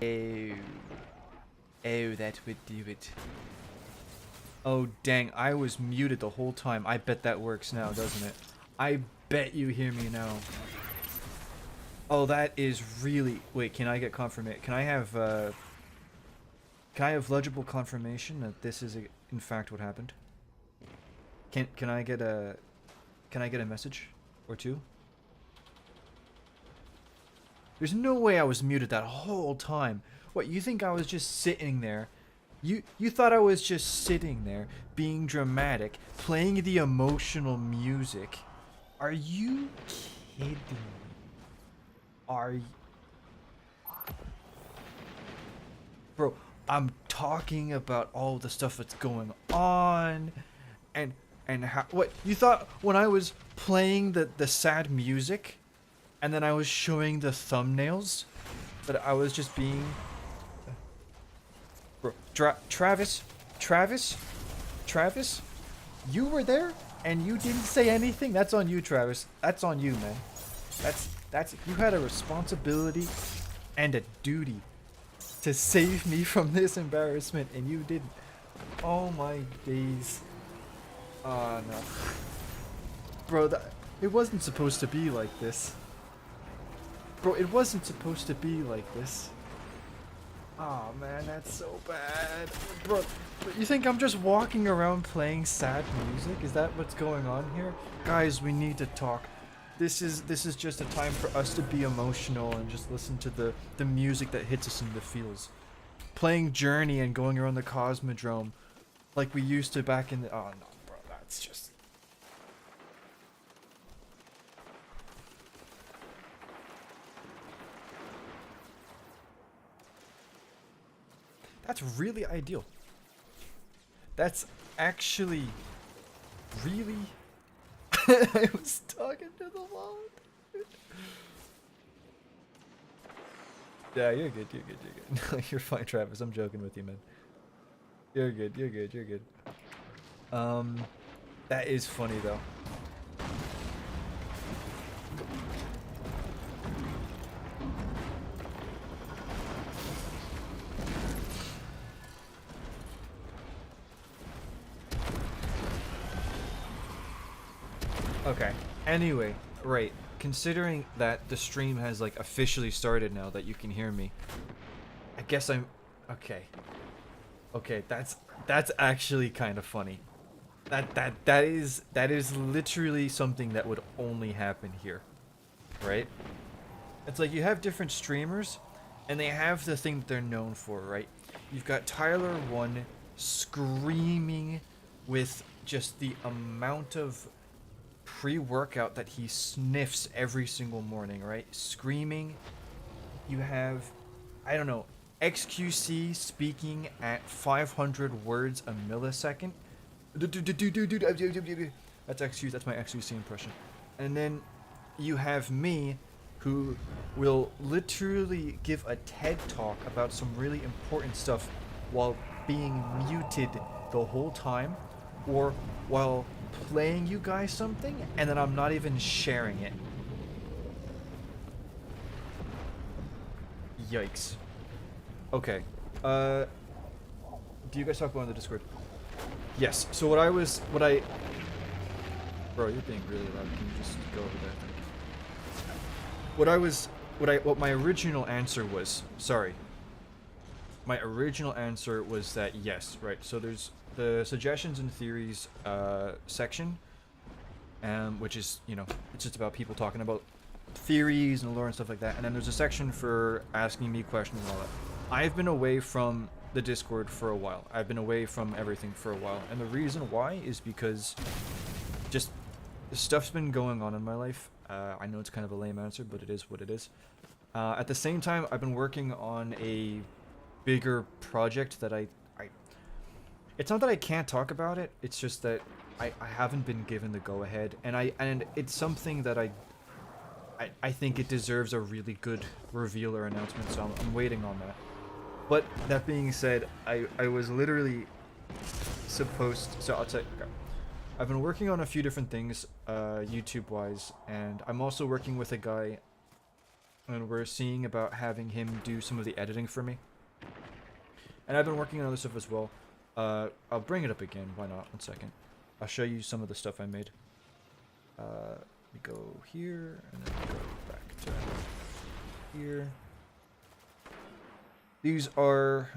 Oh. Oh, that would do it. Oh, dang. I was muted the whole time. I bet that works now, doesn't it? I bet you hear me now. Oh, that is really... Wait, can I get confirmation? Can I have legible confirmation that this is, in fact, what happened? Can I get a... Can I get a message? Or two? There's no way I was muted that whole time. What, you think I was just sitting there? You thought I was just sitting there, being dramatic, playing the emotional music? Are you kidding me? Are you... Bro, I'm talking about all the stuff that's going on, and how... What, you thought when I was playing the sad music, and then I was showing the thumbnails, that I was just being... Bro, Travis, you were there, and you didn't say anything? That's on you, Travis. That's on you, man. That's... You had a responsibility and a duty to save me from this embarrassment, and you didn't. Oh my days. Oh no. Bro, it wasn't supposed to be like this. Bro, it wasn't supposed to be like this. Oh man, that's so bad. Bro, you think I'm just walking around playing sad music? Is that what's going on here? Guys, we need to talk. This is just a time for us to be emotional and just listen to the music that hits us in the feels. Playing Journey and going around the Cosmodrome like we used to back in the... Oh no, bro, that's just... That's really ideal. That's actually really... I was talking to the wall. Yeah, you're good, you're good, you're good. No, you're fine, Travis. I'm joking with you, man. You're good, you're good, you're good. That is funny, though. Okay. Anyway, right. Considering that the stream has like officially started now that you can hear me, I guess I'm okay. Okay, that's actually kind of funny. That is literally something that would only happen here, right? It's like you have different streamers, and they have the thing that they're known for, right? You've got Tyler1 screaming with just the amount of pre-workout that he sniffs every single morning, right? Screaming. You have, I don't know, XQC speaking at 500 words a millisecond. That's XQC, that's my XQC impression. And then you have me, who will literally give a TED talk about some really important stuff while being muted the whole time, or while playing you guys something, and then I'm not even sharing it. Yikes. Okay. Do you guys talk about on the Discord? Yes. So Bro, you're being really loud. Can you just go over there? What my original answer was, sorry. My original answer was that yes, right. So there's the suggestions and theories section, which is, you know, it's just about people talking about theories and lore and stuff like that. And then there's a section for asking me questions and all that. I've been away from the Discord for a while. I've been away from everything for a while. And the reason why is because just stuff's been going on in my life. I know it's kind of a lame answer, but it is what it is. At the same time, I've been working on a bigger project that it's not that I can't talk about it, it's just that I haven't been given the go-ahead, and it's something that I think it deserves a really good reveal or announcement, so I'm waiting on that. But that being said, I was literally supposed... So I'll tell you, okay. I've been working on a few different things, YouTube-wise, and I'm also working with a guy and we're seeing about having him do some of the editing for me. And I've been working on other stuff as well. I'll bring it up again. Why not? 1 second. I'll show you some of the stuff I made. We go here, and then we go back to here. These are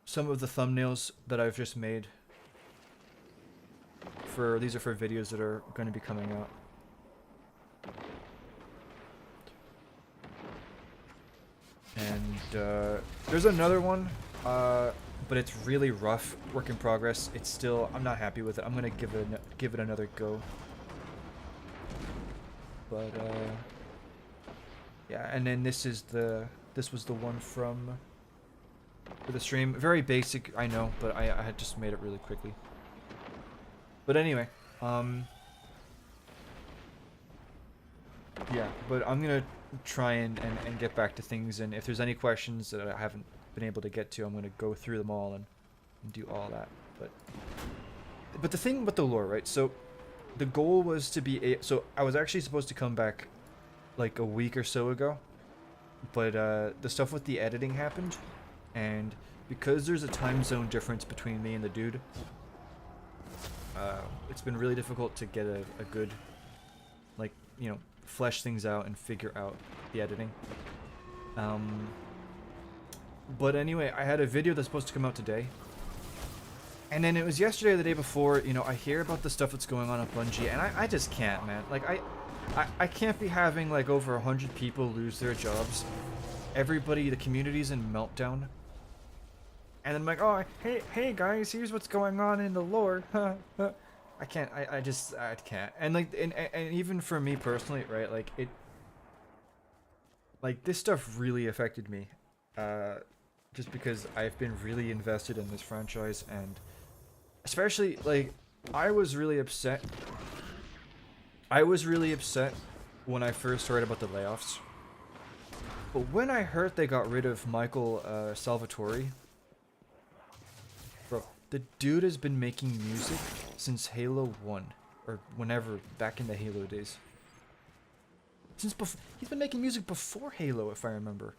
some of the thumbnails that I've just made. These are for videos that are going to be coming out. And there's another one, but it's really rough, work in progress. It's still, I'm not happy with it. I'm gonna give it another go. But yeah, and then this was the one for the stream. Very basic, I know, but I had just made it really quickly. But anyway, yeah, but I'm gonna try and get back to things, and if there's any questions that I haven't been able to get to, I'm gonna go through them all and do all that. But the thing with the lore, right? So the goal was to be so I was actually supposed to come back like a week or so ago, but the stuff with the editing happened, and because there's a time zone difference between me and the dude, it's been really difficult to get a good, like, you know, flesh things out and figure out the editing. But anyway, I had a video that's supposed to come out today, and then it was yesterday or the day before. You know, I hear about the stuff that's going on at Bungie, and I just can't, man. Like, I can't be having like over 100 people lose their jobs. Everybody, the community's in meltdown. And then I'm like, oh, hey guys, here's what's going on in the lore. I can't, I can't. And like, and even for me personally, right, like this stuff really affected me. Just because I've been really invested in this franchise, and especially, like, I was really upset when I first heard about the layoffs. But when I heard they got rid of Michael Salvatore, bro, the dude has been making music since Halo 1, or whenever, back in the Halo days. He's been making music before Halo, if I remember.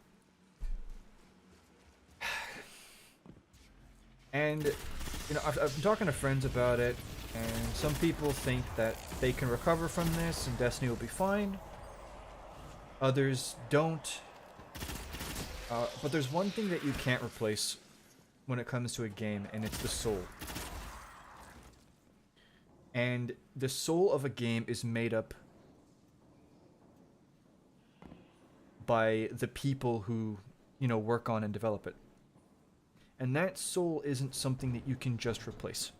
And, you know, I've been talking to friends about it, and some people think that they can recover from this and Destiny will be fine. Others don't. But there's one thing that you can't replace when it comes to a game, and it's the soul. And the soul of a game is made up by the people who, you know, work on and develop it. And that soul isn't something that you can just replace.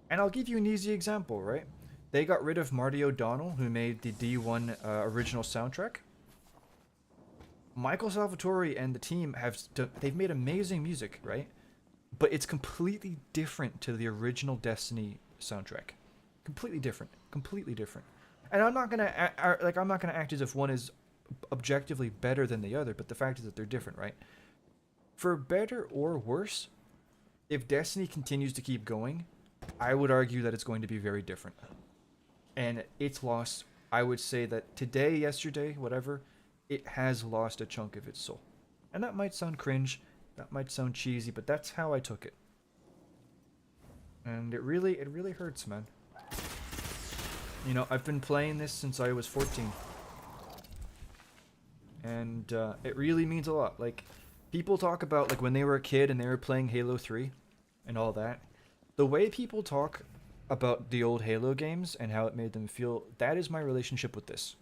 And I'll give you an easy example, right? They got rid of Marty O'Donnell, who made the D1 original soundtrack. Michael Salvatore and the team they've made amazing music, right? But it's completely different to the original Destiny soundtrack. Completely different. Completely different. And I'm not gonna act as if one is objectively better than the other, but the fact is that they're different, right? For better or worse, if Destiny continues to keep going, I would argue that it's going to be very different. And it's lost, I would say that today, yesterday, whatever, it has lost a chunk of its soul. And that might sound cringe, that might sound cheesy, but that's how I took it. And it really hurts, man. You know, I've been playing this since I was 14. And it really means a lot. Like, people talk about, like, when they were a kid and they were playing Halo 3 and all that. The way people talk about the old Halo games and how it made them feel, that is my relationship with this.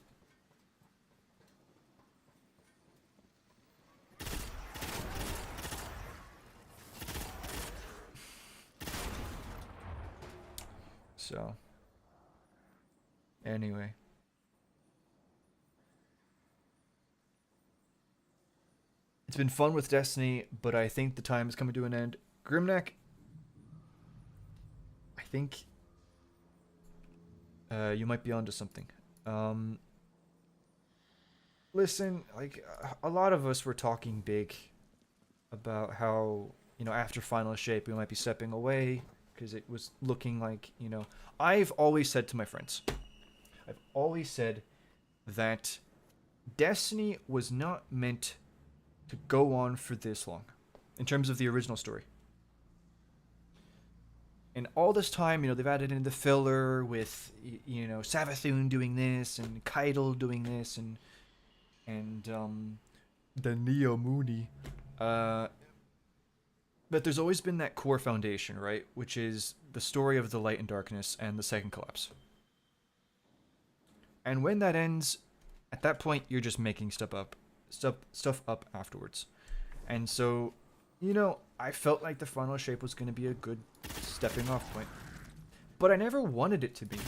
So, anyway. It's been fun with Destiny, but I think the time is coming to an end. Grimneck, I think you might be onto something. Listen, like, a lot of us were talking big about how, you know, after Final Shape we might be stepping away because it was looking like, you know, I've always said to my friends, I've always said that Destiny was not meant to go on for this long in terms of the original story. And all this time, they've added in the filler with, Savathun doing this and Keitel doing this and the Neo Mooney. But there's always been that core foundation, right? Which is the story of the light and darkness and the second collapse. And when that ends, at that point, you're just making stuff up afterwards. And so, I felt like the final shape was going to be a good stepping off point. But I never wanted it to be.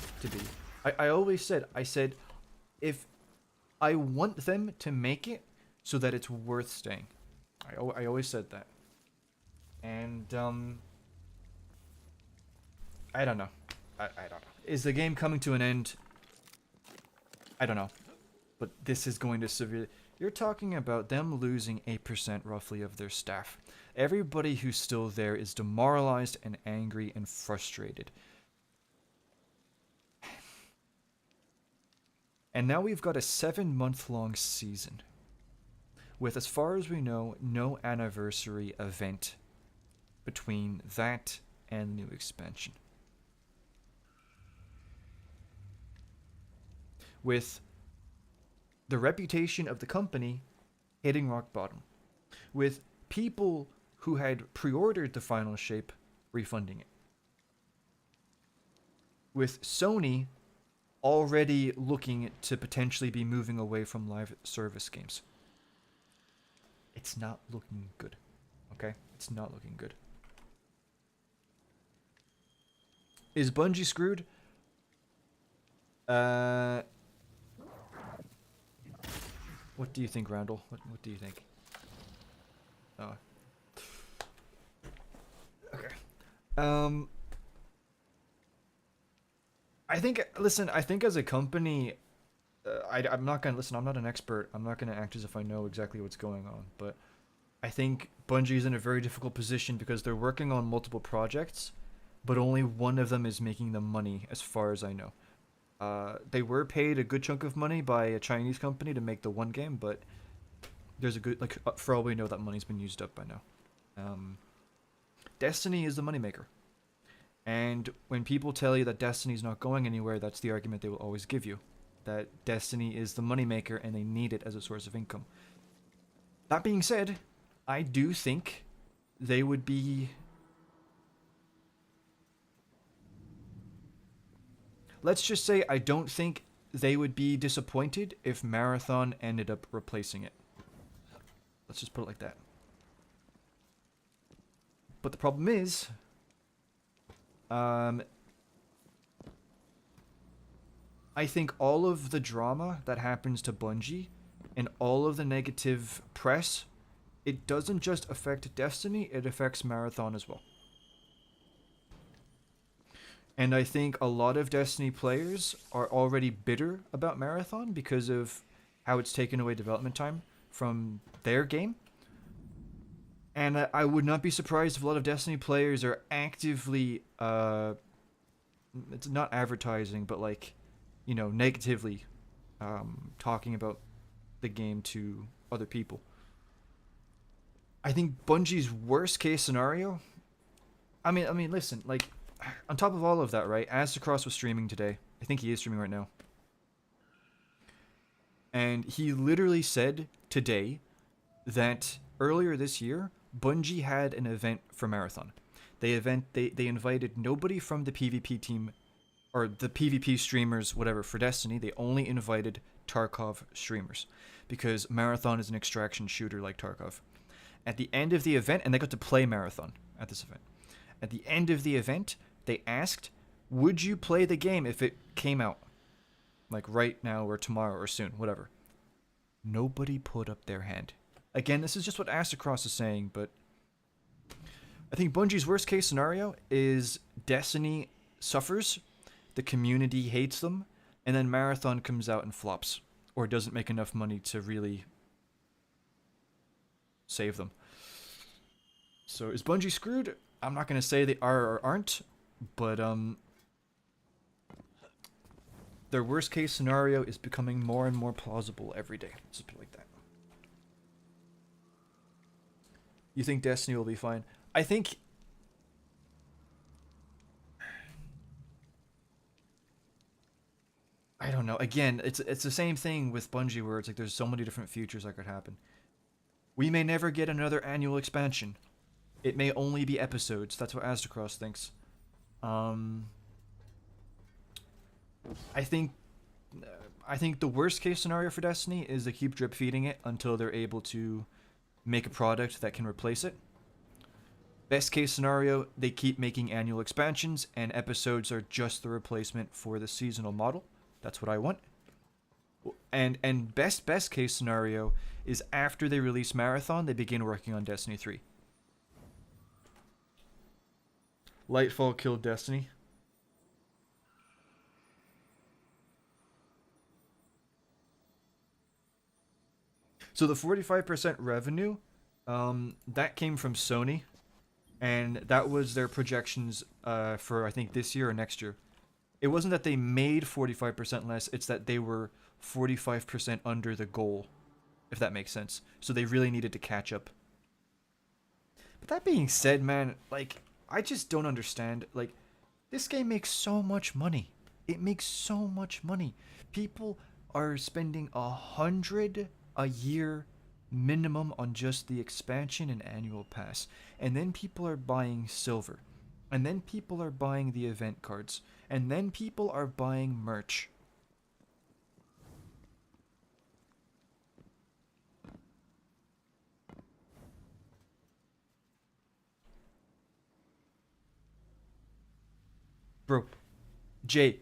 I always said, if I want them to make it so that it's worth staying. I always said that. And, I don't know. I don't know. Is the game coming to an end? I don't know. But this is going to severely... You're talking about them losing 8% roughly of their staff. Everybody who's still there is demoralized and angry and frustrated. And now we've got a 7-month-long season with, as far as we know, no anniversary event between that and the new expansion. With the reputation of the company hitting rock bottom. With people who had pre-ordered the final shape refunding it. With Sony already looking to potentially be moving away from live service games. It's not looking good. Okay? It's not looking good. Is Bungie screwed? What do you think, Randall? What do you think? Oh. Okay. I think as a company, I'm not gonna listen. I'm not an expert. I'm not gonna act as if I know exactly what's going on. But I think Bungie is in a very difficult position because they're working on multiple projects, but only one of them is making them money, as far as I know. They were paid a good chunk of money by a Chinese company to make the one game, but there's a good, for all we know, that money's been used up by now. Destiny is the moneymaker. And when people tell you that Destiny's not going anywhere, that's the argument they will always give you. That Destiny is the moneymaker and they need it as a source of income. That being said, I do think they would be... Let's just say I don't think they would be disappointed if Marathon ended up replacing it. Let's just put it like that. But the problem is... I think all of the drama that happens to Bungie and all of the negative press, it doesn't just affect Destiny, it affects Marathon as well. And I think a lot of Destiny players are already bitter about Marathon because of how it's taken away development time from their game. And I would not be surprised if a lot of Destiny players are actively, it's not advertising, but negatively talking about the game to other people. I think Bungie's worst case scenario, I mean, listen, on top of all of that, right, Aztecross was streaming today. I think he is streaming right now. And he literally said today that earlier this year, Bungie had an event for Marathon. They invited nobody from the PvP team, or the PvP streamers, whatever, for Destiny. They only invited Tarkov streamers, because Marathon is an extraction shooter like Tarkov. At the end of the event, and they got to play Marathon at this event. At the end of the event, they asked, would you play the game if it came out? Like right now or tomorrow or soon, whatever. Nobody put up their hand. Again, this is just what Aztecross is saying, but I think Bungie's worst case scenario is Destiny suffers, the community hates them, and then Marathon comes out and flops, or doesn't make enough money to really save them. So is Bungie screwed? I'm not going to say they are or aren't, but their worst case scenario is becoming more and more plausible every day. Just put it like that. You think Destiny will be fine? I think. I don't know. Again, it's the same thing with Bungie, where it's like there's so many different futures that could happen. We may never get another annual expansion. It may only be episodes. That's what Aztecross thinks. I think I think the worst case scenario for Destiny is they keep drip feeding it until they're able to make a product that can replace it. Best case scenario, they keep making annual expansions and episodes are just the replacement for the seasonal model. That's what I want. And best case scenario is after they release Marathon, they begin working on Destiny 3. Lightfall killed Destiny. So the 45% revenue, that came from Sony, and that was their projections for I think this year or next year. It wasn't that they made 45% less, it's that they were 45% under the goal, if that makes sense. So they really needed to catch up. But that being said, man, like, I just don't understand. Like, this game makes so much money. It makes so much money. People are spending 100 a year minimum on just the expansion and annual pass. And then people are buying silver. And then people are buying the event cards. And then people are buying merch. Bro, Jay,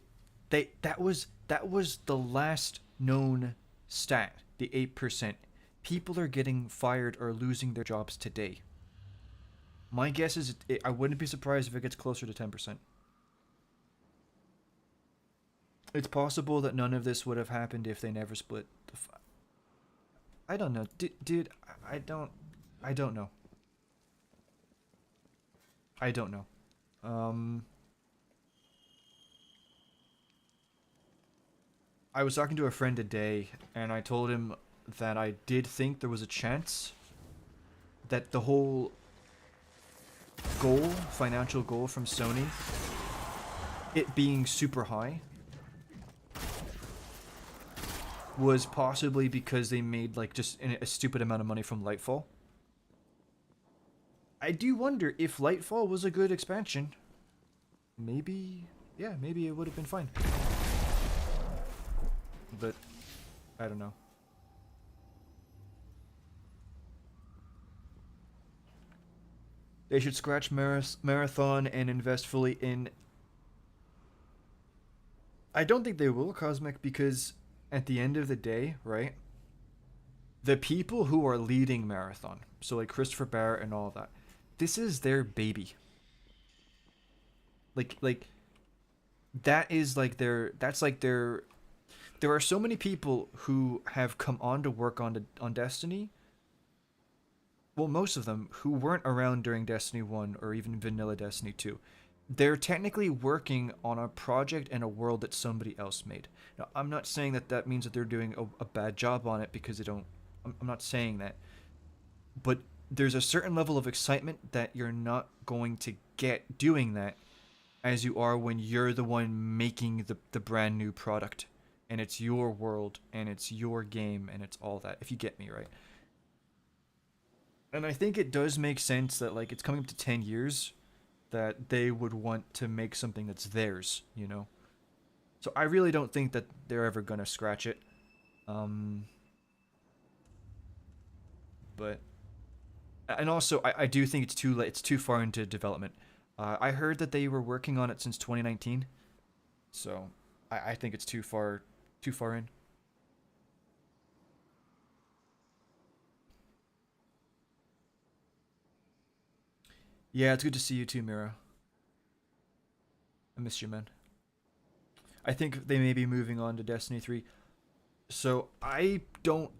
that was the last known stat, the 8%. People are getting fired or losing their jobs today. My guess is I wouldn't be surprised if it gets closer to 10%. It's possible that none of this would have happened if they never split the I don't know. Dude, I don't know. I don't know. I was talking to a friend today, and I told him that I did think there was a chance that the whole financial goal from Sony, it being super high, was possibly because they made like just a stupid amount of money from Lightfall. I do wonder if Lightfall was a good expansion. Maybe, yeah, maybe it would have been fine. But I don't know. They should scratch Marathon and invest fully in... I don't think they will, Cosmic, because at the end of the day, right? The people who are leading Marathon, so like Christopher Barrett and all of that, this is their baby. Like that is like that's like their... There are so many people who have come on to work on Destiny. Well, most of them who weren't around during Destiny 1 or even vanilla Destiny 2. They're technically working on a project and a world that somebody else made. Now, I'm not saying that means that they're doing a bad job on it because they don't... I'm not saying that. But there's a certain level of excitement that you're not going to get doing that as you are when you're the one making the brand new product. And it's your world, and it's your game, and it's all that, if you get me, right? And I think it does make sense that, like, it's coming up to 10 years that they would want to make something that's theirs, you know? So I really don't think that they're ever gonna scratch it. But... And also, I do think it's too late, it's too far into development. I heard that they were working on it since 2019. So, I think it's too far in. Yeah, it's good to see you too, Mira. I missed you, man. I think they may be moving on to Destiny 3. So, I don't...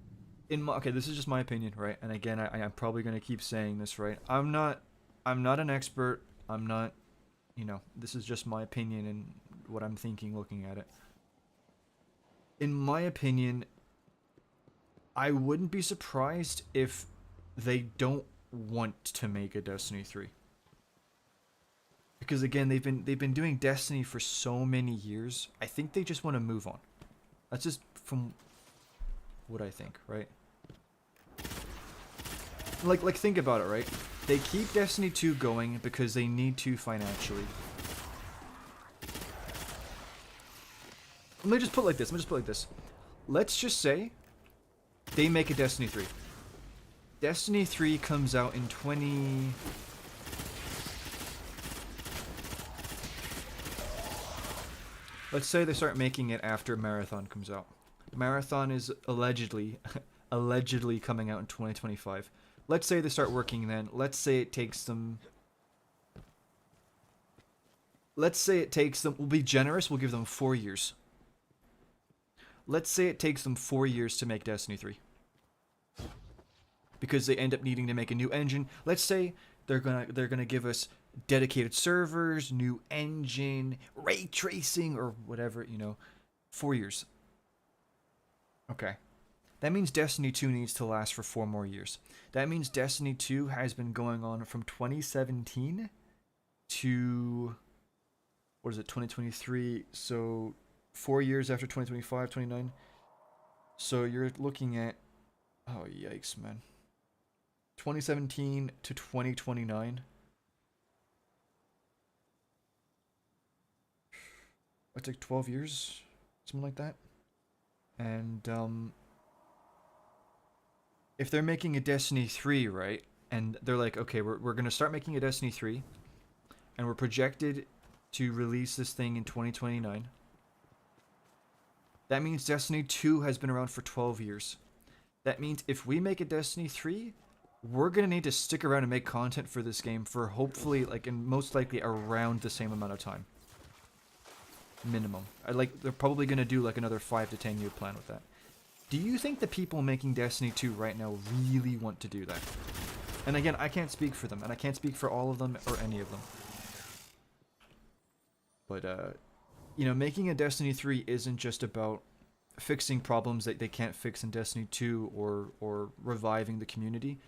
Okay, this is just my opinion, right? And again, I'm probably going to keep saying this, right? I'm not an expert. I'm not... You know, this is just my opinion and what I'm thinking looking at it. in my opinion, I wouldn't be surprised if they don't want to make a Destiny 3. Because again, they've been doing Destiny for so many years. I think they just want to move on. That's just from what I think, right? Like think about it, right? They keep Destiny 2 going because they need to financially. Let me just put it like this. Let's just say they make a Destiny 3. Destiny 3 comes out in 20... Let's say they start making it after Marathon comes out. Marathon is allegedly coming out in 2025. Let's say they start working then. Let's say it takes them... We'll be generous, we'll give them 4 years. Let's say it takes them 4 years to make Destiny 3. Because they end up needing to make a new engine. Let's say they're gonna give us dedicated servers, new engine, ray tracing, or whatever, 4 years. Okay. That means Destiny 2 needs to last for 4 more years. That means Destiny 2 has been going on from 2017 to... What is it, 2023? So 4 years after 2025, 29. So you're looking at... Oh, yikes, man. 2017 to 2029. It's like 12 years, something like that. And if they're making a Destiny 3, right? And they're like, okay, we're going to start making a Destiny 3, and we're projected to release this thing in 2029. That means Destiny 2 has been around for 12 years. That means if we make a Destiny 3, we're going to need to stick around and make content for this game for hopefully, like, and most likely around the same amount of time. Minimum. They're probably going to do, like, another 5 to 10 year plan with that. Do you think the people making Destiny 2 right now really want to do that? And again, I can't speak for them, and I can't speak for all of them or any of them. But, making a Destiny 3 isn't just about fixing problems that they can't fix in Destiny 2 or reviving the community.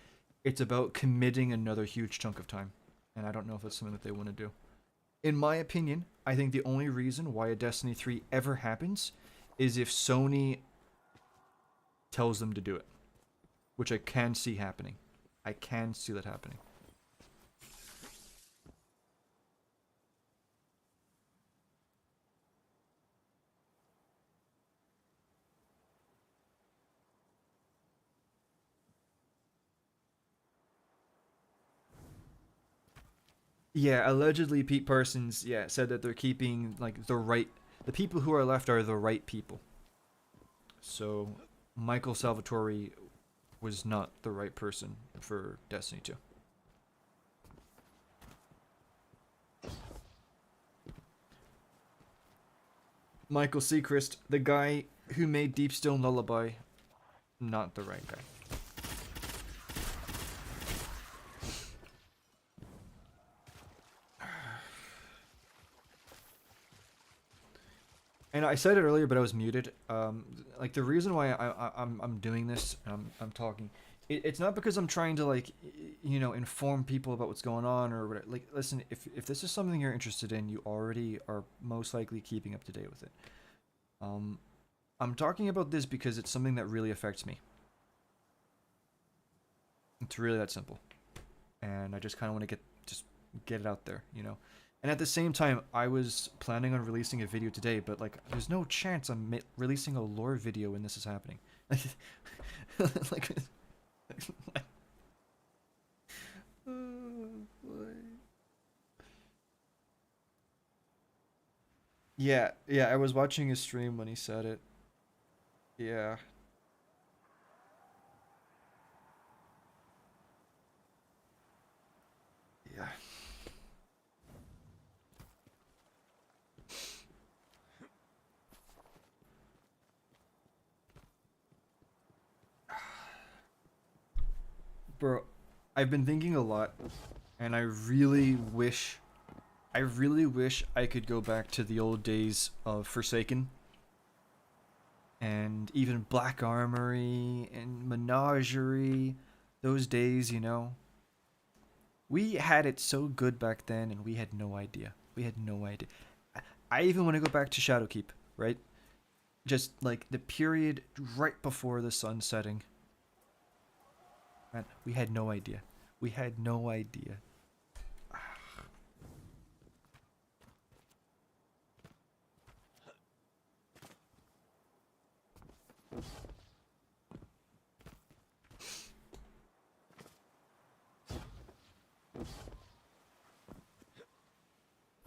It's about committing another huge chunk of time. And I don't know if that's something that they want to do. In my opinion, I think the only reason why a Destiny 3 ever happens is if Sony tells them to do it. Which I can see happening. I can see that happening. Yeah, allegedly Pete Parsons, said that they're keeping, like, the people who are left are the right people. So, Michael Salvatore was not the right person for Destiny 2. Michael Seacrest, the guy who made Deep Still Lullaby, not the right guy. And I said it earlier, but I was muted. Like, the reason why I'm doing this, I'm talking, it's not because I'm trying to, like, inform people about what's going on or whatever. Like, listen, if this is something you're interested in, you already are most likely keeping up to date with it. I'm talking about this because it's something that really affects me. It's really that simple. And I just kind of want to get it out there, And at the same time, I was planning on releasing a video today, but, like, there's no chance I'm releasing a lore video when this is happening. Like, oh, boy. Yeah, I was watching his stream when he said it. Yeah. Yeah. Bro, I've been thinking a lot, and I really wish I could go back to the old days of Forsaken and even Black Armory and Menagerie. Those days, you know. We had it so good back then, and we had no idea. We had no idea. I even want to go back to Shadowkeep, right? Just like the period right before the sun setting. Man, we had no idea. We had no idea.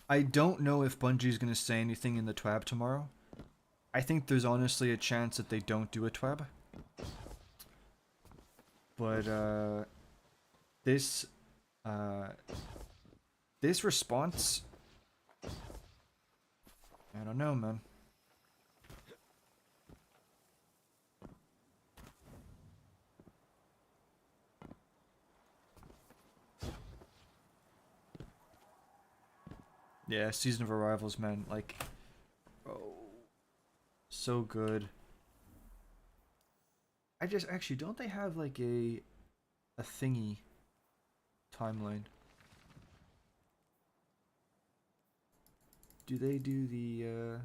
I don't know if Bungie's gonna say anything in the TWAB tomorrow. I think there's honestly a chance that they don't do a TWAB. But this uh this response, I don't know, man. Yeah, Season of Arrivals, man, like, oh, so good. I just actually, don't they have like a thingy timeline? Do they do the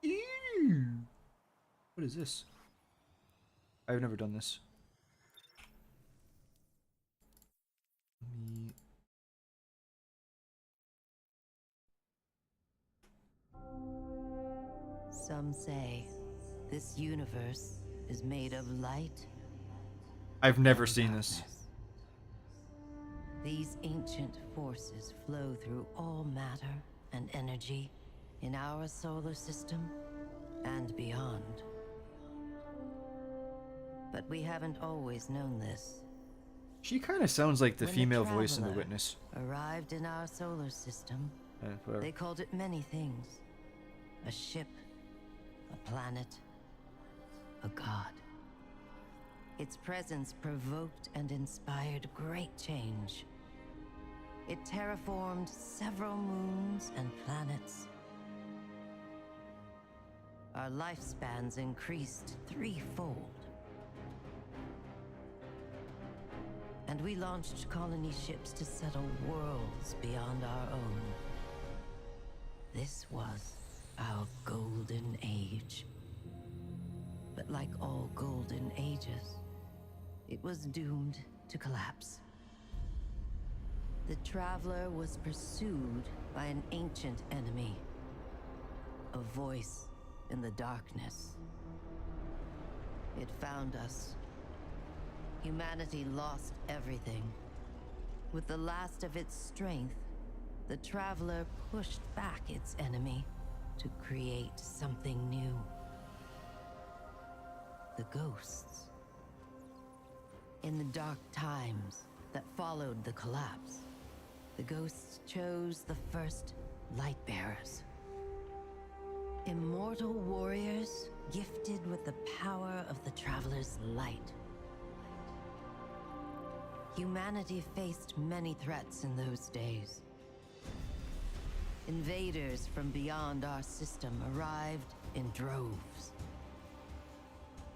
Ew. What is this? I've never done this. Me. Some say this universe is made of light. I've never seen this. These ancient forces flow through all matter and energy in our solar system and beyond. But we haven't always known this. She kind of sounds like the When female voice in The Traveler Witness. arrived in our solar system, Whatever. they called it many things. A ship, a planet, a god. Its presence provoked and inspired great change. It terraformed several moons and planets. Our lifespans increased threefold. And we launched colony ships to settle worlds beyond our own. This was our golden age. But like all golden ages, it was doomed to collapse. The Traveler was pursued by an ancient enemy, a voice in the darkness. It found us. Humanity lost everything. With the last of its strength, the Traveler pushed back its enemy to create something new. The ghosts. In the dark times that followed the collapse, the ghosts chose the first Lightbearers. Immortal warriors gifted with the power of the Traveler's light. Humanity faced many threats in those days. Invaders from beyond our system arrived in droves.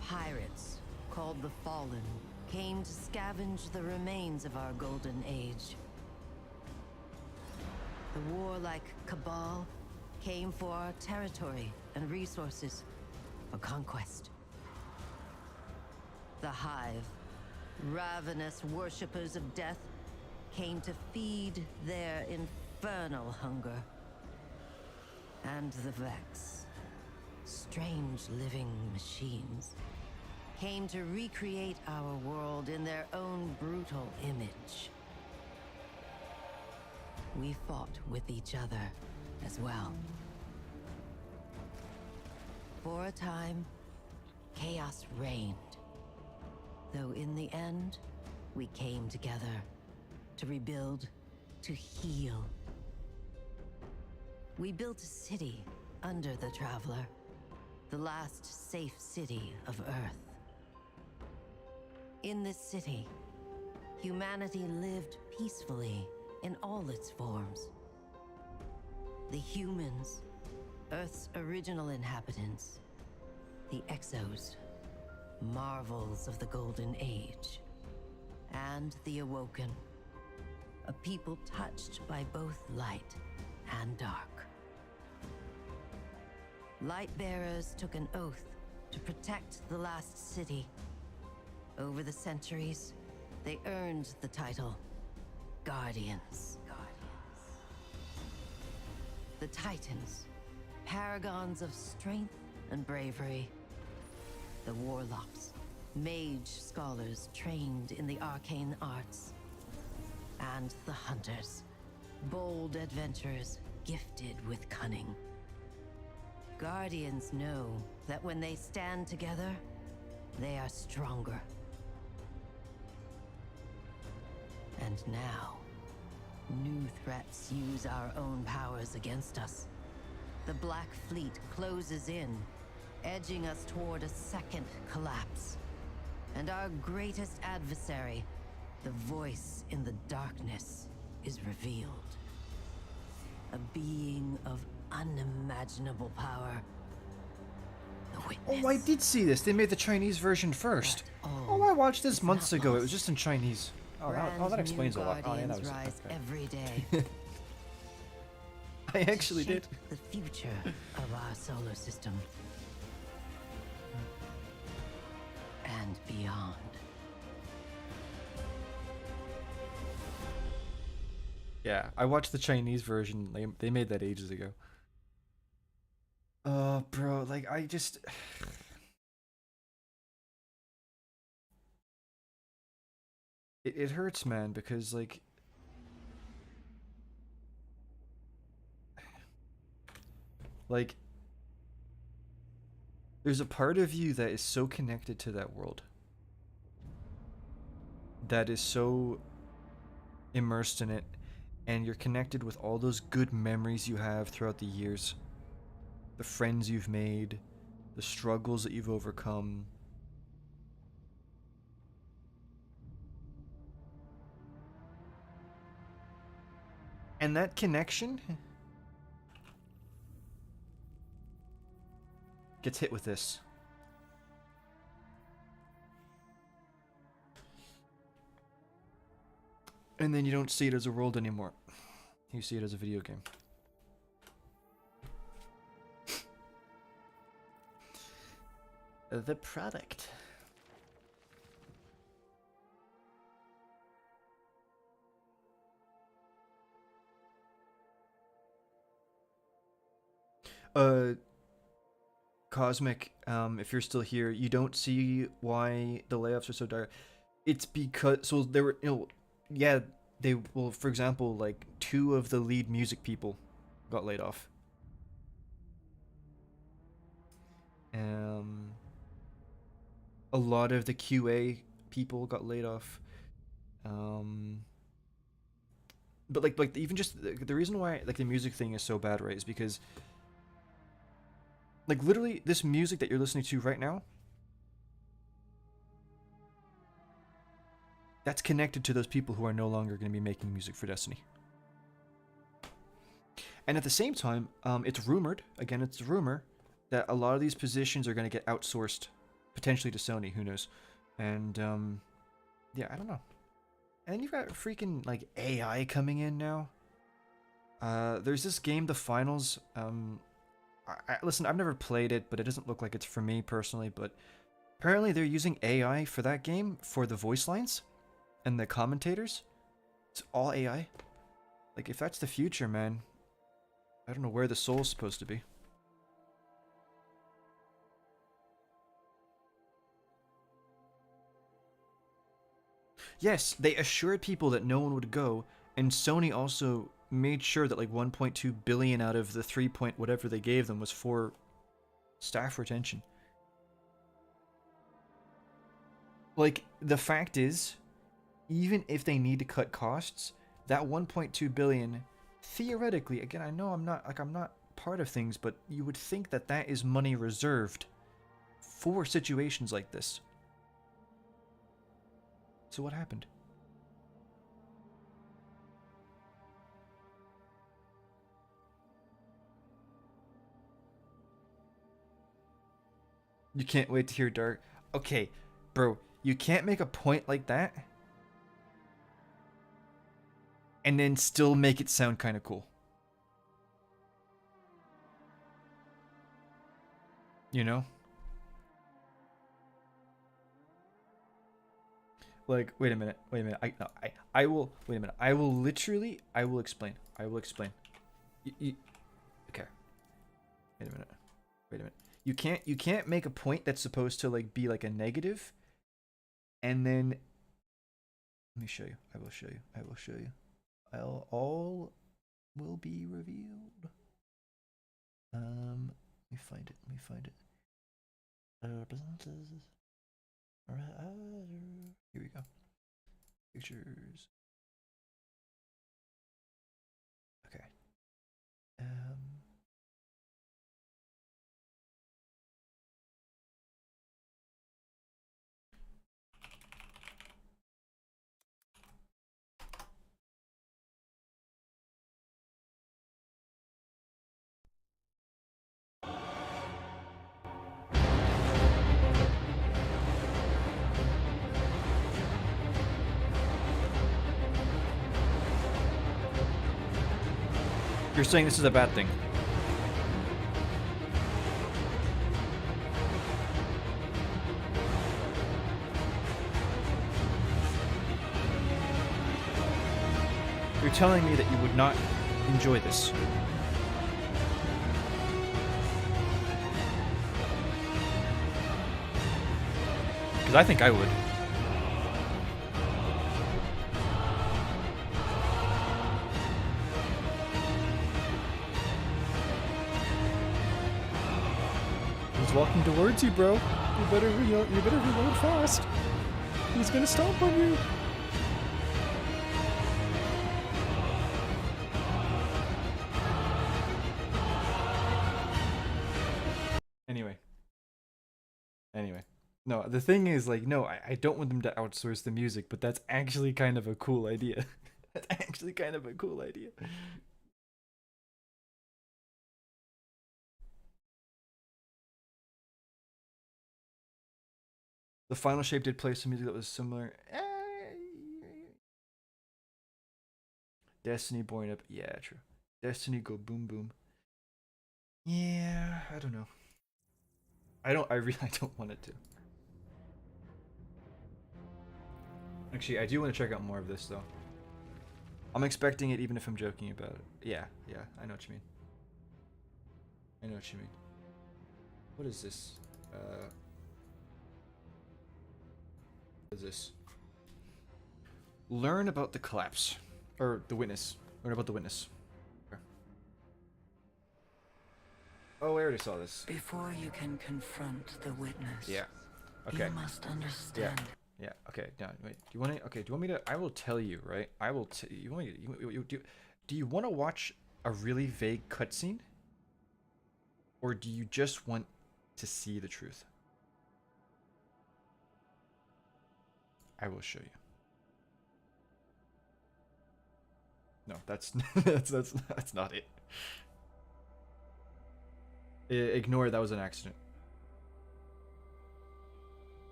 Pirates, called the Fallen, came to scavenge the remains of our golden age. The warlike Cabal came for our territory and resources for conquest. The Hive, ravenous worshippers of death, came to feed their infernal hunger. And the Vex, strange living machines, came to recreate our world in their own brutal image. We fought with each other as well. For a time, chaos reigned. Though in the end, we came together to rebuild, to heal. We built a city under the Traveler, the last safe city of Earth. In this city, humanity lived peacefully in all its forms. The humans, Earth's original inhabitants, the Exos, marvels of the Golden Age, and the Awoken, a people touched by both light and dark. Lightbearers took an oath to protect the last city. Over the centuries, they earned the title Guardians. The Titans, paragons of strength and bravery. The Warlocks, mage scholars trained in the arcane arts. And the Hunters, bold adventurers gifted with cunning. Guardians know that when they stand together, they are stronger. And now, new threats use our own powers against us. The Black Fleet closes in, edging us toward a second collapse. And our greatest adversary, the voice in the darkness, is revealed. A being of unimaginable power. The Witness. Oh, I did see this. They made the Chinese version first. Oh, I watched this months ago. It was just in Chinese. Oh, that explains a lot. Oh, yeah, that was rise okay. every day. I actually did. The future of our solar system. And beyond. Yeah, I watched the Chinese version. They made that ages ago. Oh, bro, like, I just... It hurts, man, because, like... Like... There's a part of you that is so connected to that world. That is so immersed in it. And you're connected with all those good memories you have throughout the years. The friends you've made. The struggles that you've overcome. And that connection gets hit with this. And then you don't see it as a world anymore. You see it as a video game. The product. Cosmic, if you're still here, you don't see why the layoffs are so dire. It's because, so there were, yeah, they will, for example, like 2 of the lead music people got laid off. A lot of the QA people got laid off. But like even just the reason why like the music thing is so bad, right, is because like literally this music that you're listening to right now, that's connected to those people who are no longer going to be making music for Destiny. And at the same time, it's rumored, again, it's a rumor, that a lot of these positions are going to get outsourced, potentially to Sony, who knows. And, yeah, I don't know. And then you've got freaking, like, AI coming in now. There's this game, The Finals. Listen, I've never played it, but it doesn't look like it's for me personally, but apparently they're using AI for that game, for the voice lines and the commentators. It's all AI. Like, if that's the future, man, I don't know where the soul's supposed to be. Yes, they assured people that no one would go, and Sony also made sure that like 1.2 billion out of the 3 point whatever they gave them was for staff retention. Like, the fact is, even if they need to cut costs, that 1.2 billion, theoretically, again, I know I'm not part of things, but you would think that that is money reserved for situations like this. So what happened? You can't wait to hear Dark. Okay, bro, you can't make a point like that and then still make it sound kind of cool. You know? Like, wait a minute. I will, wait a minute. I will explain. Okay. Wait a minute. You can't make a point that's supposed to like be like a negative and then let me show you. I will show you. All will be revealed. Let me find it. Here we go. Pictures. Okay. You're saying this is a bad thing. You're telling me that you would not enjoy this. Because I think I would. He's walking towards you, bro. You better reload fast. He's gonna stomp on you. Anyway. No, the thing is, like, no, I don't want them to outsource the music, but that's actually kind of a cool idea. That's actually kind of a cool idea. The final shape did play some music that was similar. Destiny Born Up. Yeah, true. Destiny Go Boom Boom. Yeah, I don't know. I really don't want it to. Actually, I do want to check out more of this, though. I'm expecting it even if I'm joking about it. Yeah, I know what you mean. What is this? What is this? Learn about the collapse. Or the witness. Learn about the witness. Okay. Oh, I already saw this. Before you can confront the witness, Yeah. Okay. you must understand. Yeah. Okay. Now, wait. Do you want to? Okay. Do you want me to? I will tell you. Right. I will. You want me? Do you want to watch a really vague cutscene, or do you just want to see the truth? I will show you. No, that's that's not it. Ignore it, that was an accident.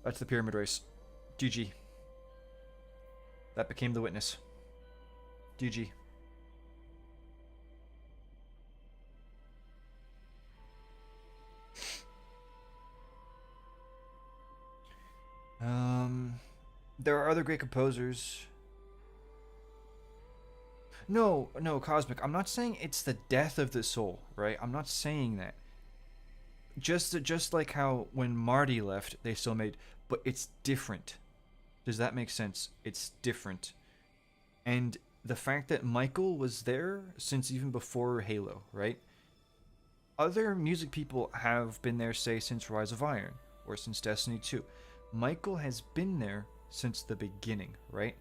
That's the pyramid race. GG. That became the witness. GG. There are other great composers. No, Cosmic. I'm not saying it's the death of the soul, right? I'm not saying that. Just like how when Marty left, they still made, but it's different. Does that make sense? It's different. And the fact that Michael was there since even before Halo, right? Other music people have been there, say, since Rise of Iron or since Destiny 2. Michael has been there since the beginning, right?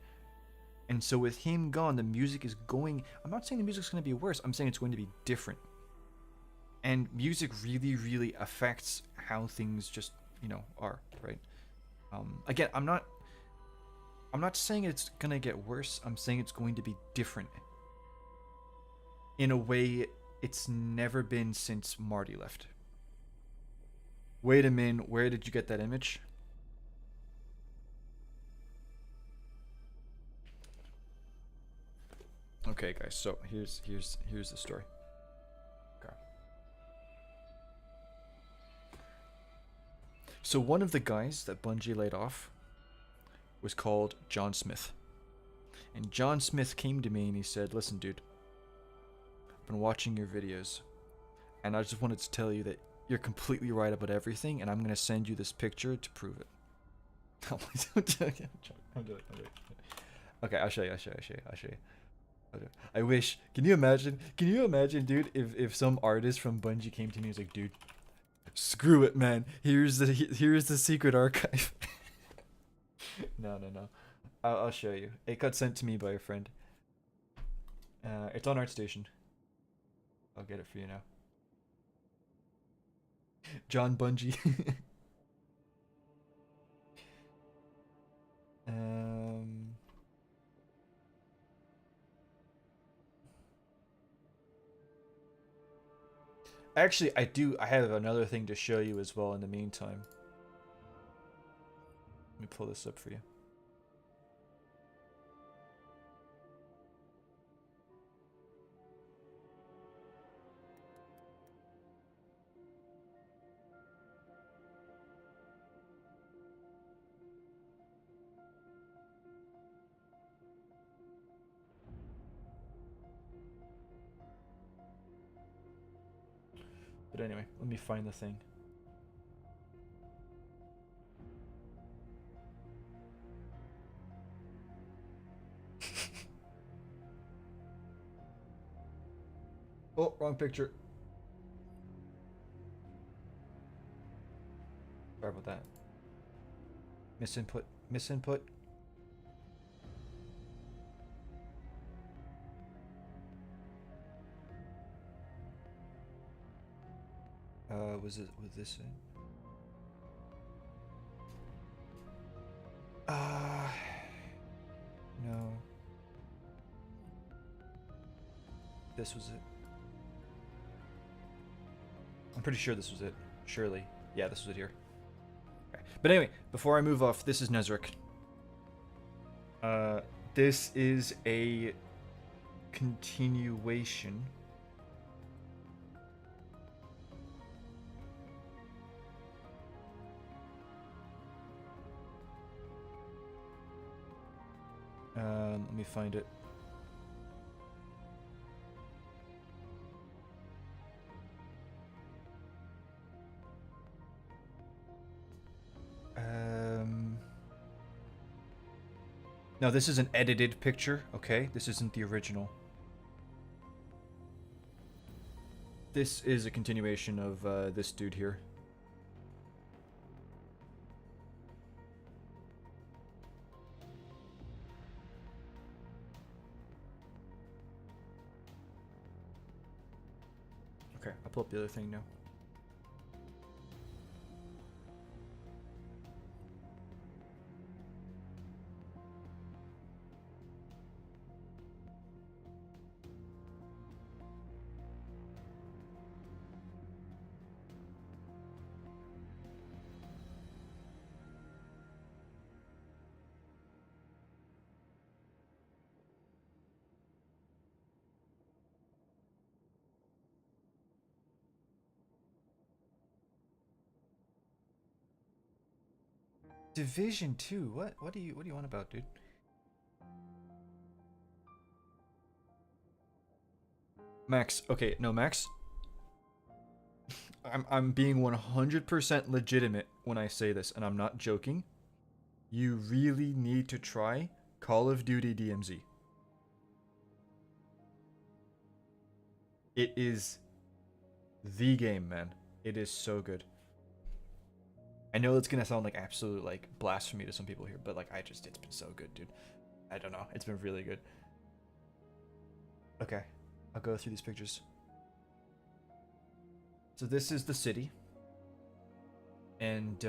And so with him gone, the music is going... I'm not saying the music's going to be worse. I'm saying it's going to be different. And music really, really affects how things just, are, right? Again, I'm not saying it's going to get worse. I'm saying it's going to be different. in a way it's never been since Marty left. Wait a minute, where did you get that image? Okay, guys. So here's the story. Okay. So one of the guys that Bungie laid off was called John Smith. And John Smith came to me and he said, "Listen, dude, I've been watching your videos, and I just wanted to tell you that you're completely right about everything, and I'm gonna send you this picture to prove it." I'm joking. Okay, I'll show you. I wish. Can you imagine, dude, if some artist from Bungie came to me and was like, "Dude, screw it, man. Here's the secret archive." No. I'll show you. It got sent to me by a friend. It's on ArtStation. I'll get it for you now. John Bungie. Actually, I have another thing to show you as well in the meantime. Let me pull this up for you. But anyway, let me find the thing. Oh, wrong picture. Sorry about that. Misinput. Was this it? No. This was it. I'm pretty sure this was it. Surely. Yeah, this was it here. Okay. But anyway, before I move off, this is Nezric. This is a continuation. Let me find it. No, this is an edited picture, okay? This isn't the original. This is a continuation of this dude here. Okay, I'll pull up the other thing now. Division 2. What do you want about, dude? Max. Okay, no, Max. I'm being 100% legitimate when I say this, and I'm not joking. You really need to try Call of Duty DMZ. It is the game, man. It is so good. I know it's gonna sound like absolute like blasphemy to some people here, but like it's been so good, dude. I don't know, it's been really good. Okay, I'll go through these pictures. So this is the city, and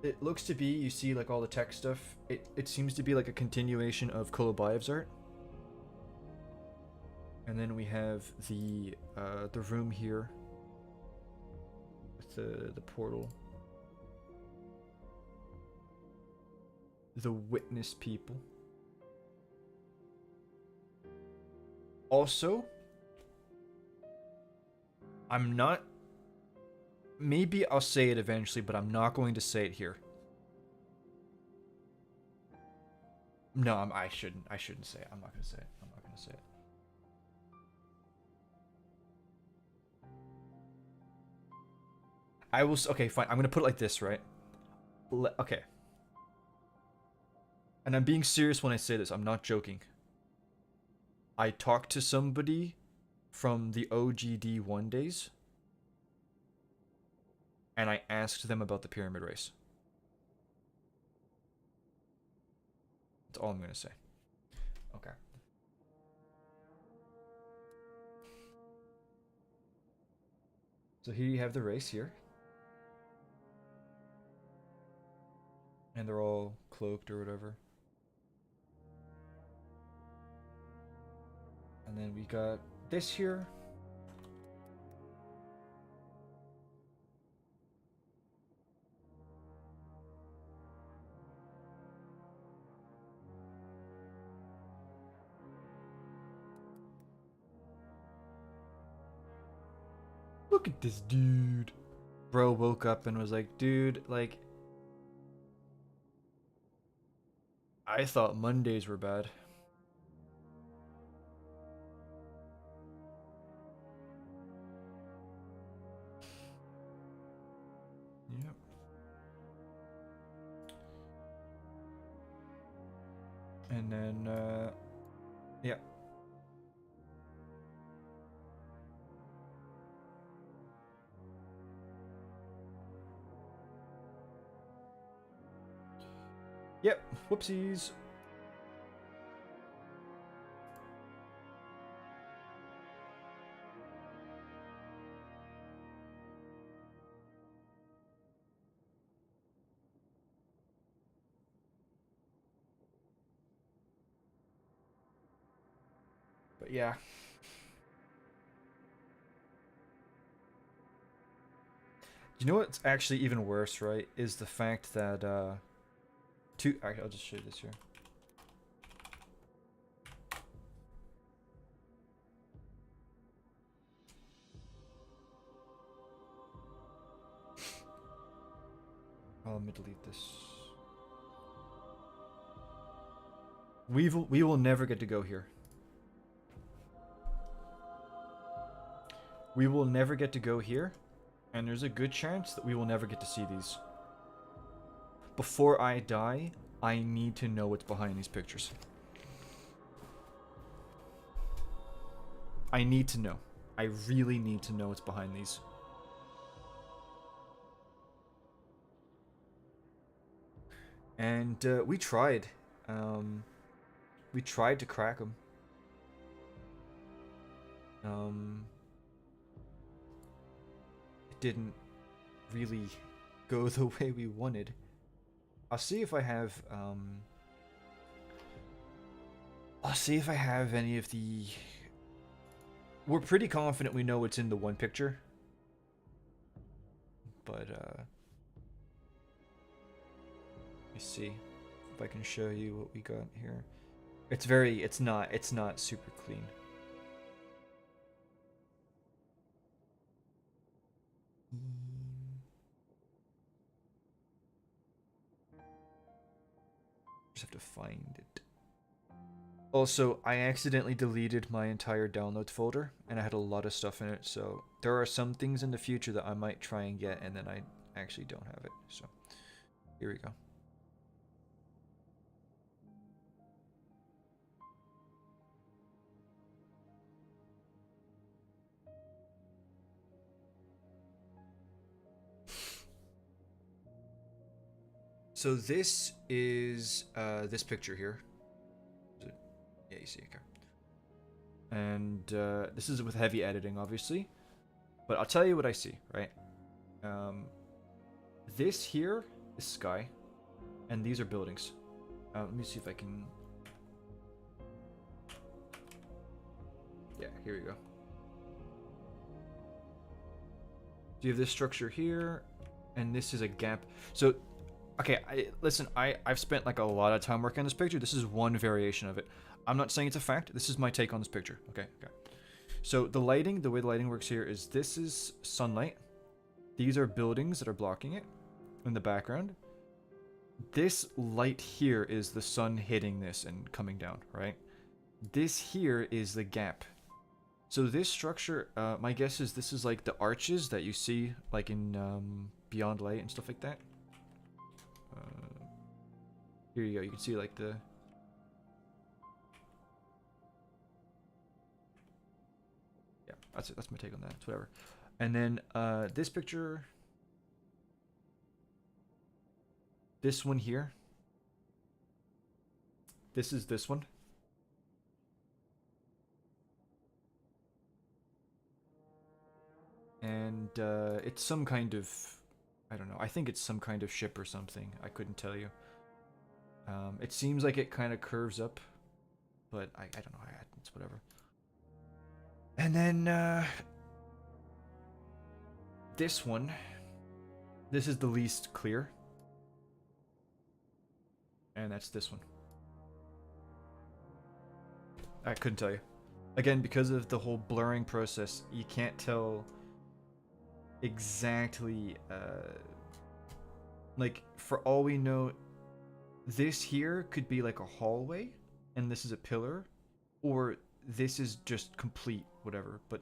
it looks to be, you see like all the tech stuff. It seems to be like a continuation of Kolobayev's art. And then we have the room here with the portal. The witness people. Also, I'm not... Maybe I'll say it eventually, but I'm not going to say it here. No, I shouldn't. I shouldn't say it. I'm not going to say it. I'm not going to say it. I will... Okay, fine. I'm going to put it like this, right? Okay. And I'm being serious when I say this. I'm not joking. I talked to somebody from the OGD1 days, and I asked them about the pyramid race. That's all I'm going to say. Okay. So here you have the race here. And they're all cloaked or whatever. And then we got this here. Look at this dude. Bro woke up and was like, dude, like, I thought Mondays were bad. Yep. And then, yeah. Yep, whoopsies. But yeah. You know what's actually even worse, right? Is the fact that, Actually, I'll just show you this here. Oh, let me delete this. We will never get to go here. We will never get to go here, and there's a good chance that we will never get to see these. Before I die, I need to know what's behind these pictures. I need to know. I really need to know what's behind these. And we tried. We tried to crack them. It didn't really go the way we wanted. I'll see if I have any of the... We're pretty confident we know what's in the one picture. But let me see if I can show you what we got here. It's not super clean. Just have to find it. Also, I accidentally deleted my entire downloads folder, and I had a lot of stuff in it, so there are some things in the future that I might try and get, and then I actually don't have it. So, here we go. So this is this picture here. Yeah, you see, okay. And this is with heavy editing, obviously. But I'll tell you what I see, right? This here is sky, and these are buildings. Let me see if I can... Yeah, here we go. So you have this structure here, and this is a gap. So, okay, I've spent like a lot of time working on this picture. This is one variation of it. I'm not saying it's a fact. This is my take on this picture. Okay. So the lighting, the way the lighting works here is this is sunlight. These are buildings that are blocking it in the background. This light here is the sun hitting this and coming down, right? This here is the gap. So this structure, my guess is this is like the arches that you see like in Beyond Light and stuff like that. Here you go, you can see like the... Yeah, that's it, that's my take on that, it's whatever. And then this picture... This one here. This is this one. And it's some kind of, I don't know, I think it's some kind of ship or something. I couldn't tell you. It seems like it kind of curves up, but I don't know, it's whatever. And then this one, this is the least clear. And that's this one. I couldn't tell you. Again, because of the whole blurring process, you can't tell exactly, like, for all we know, this here could be like a hallway, and this is a pillar, or this is just complete whatever, but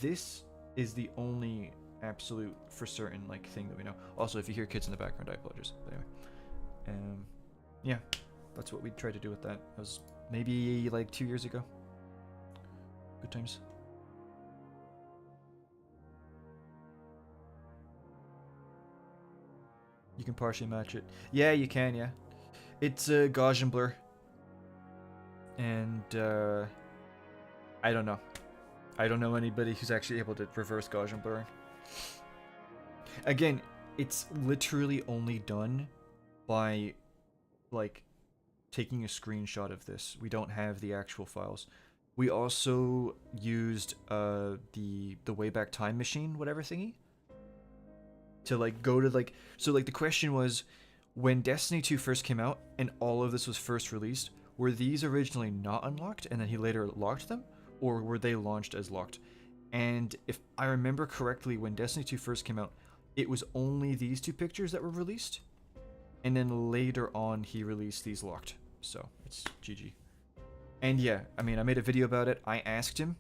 this is the only absolute for certain, like, thing that we know. Also, if you hear kids in the background, I apologize. But anyway, yeah, that's what we tried to do with that. That was maybe like 2 years ago. Good times. You can partially match it. Yeah, you can, yeah. It's a Gaussian blur. And, I don't know. I don't know anybody who's actually able to reverse Gaussian blurring. Again, it's literally only done by, like, taking a screenshot of this. We don't have the actual files. We also used the Wayback Time Machine, whatever thingy, to like go to like, so like the question was, when Destiny 2 first came out and all of this was first released, were these originally not unlocked and then he later locked them, or were they launched as locked? And if I remember correctly, when Destiny 2 first came out, it was only these two pictures that were released, and then later on he released these locked. So it's GG. And yeah, I mean, I made a video about it. I asked him,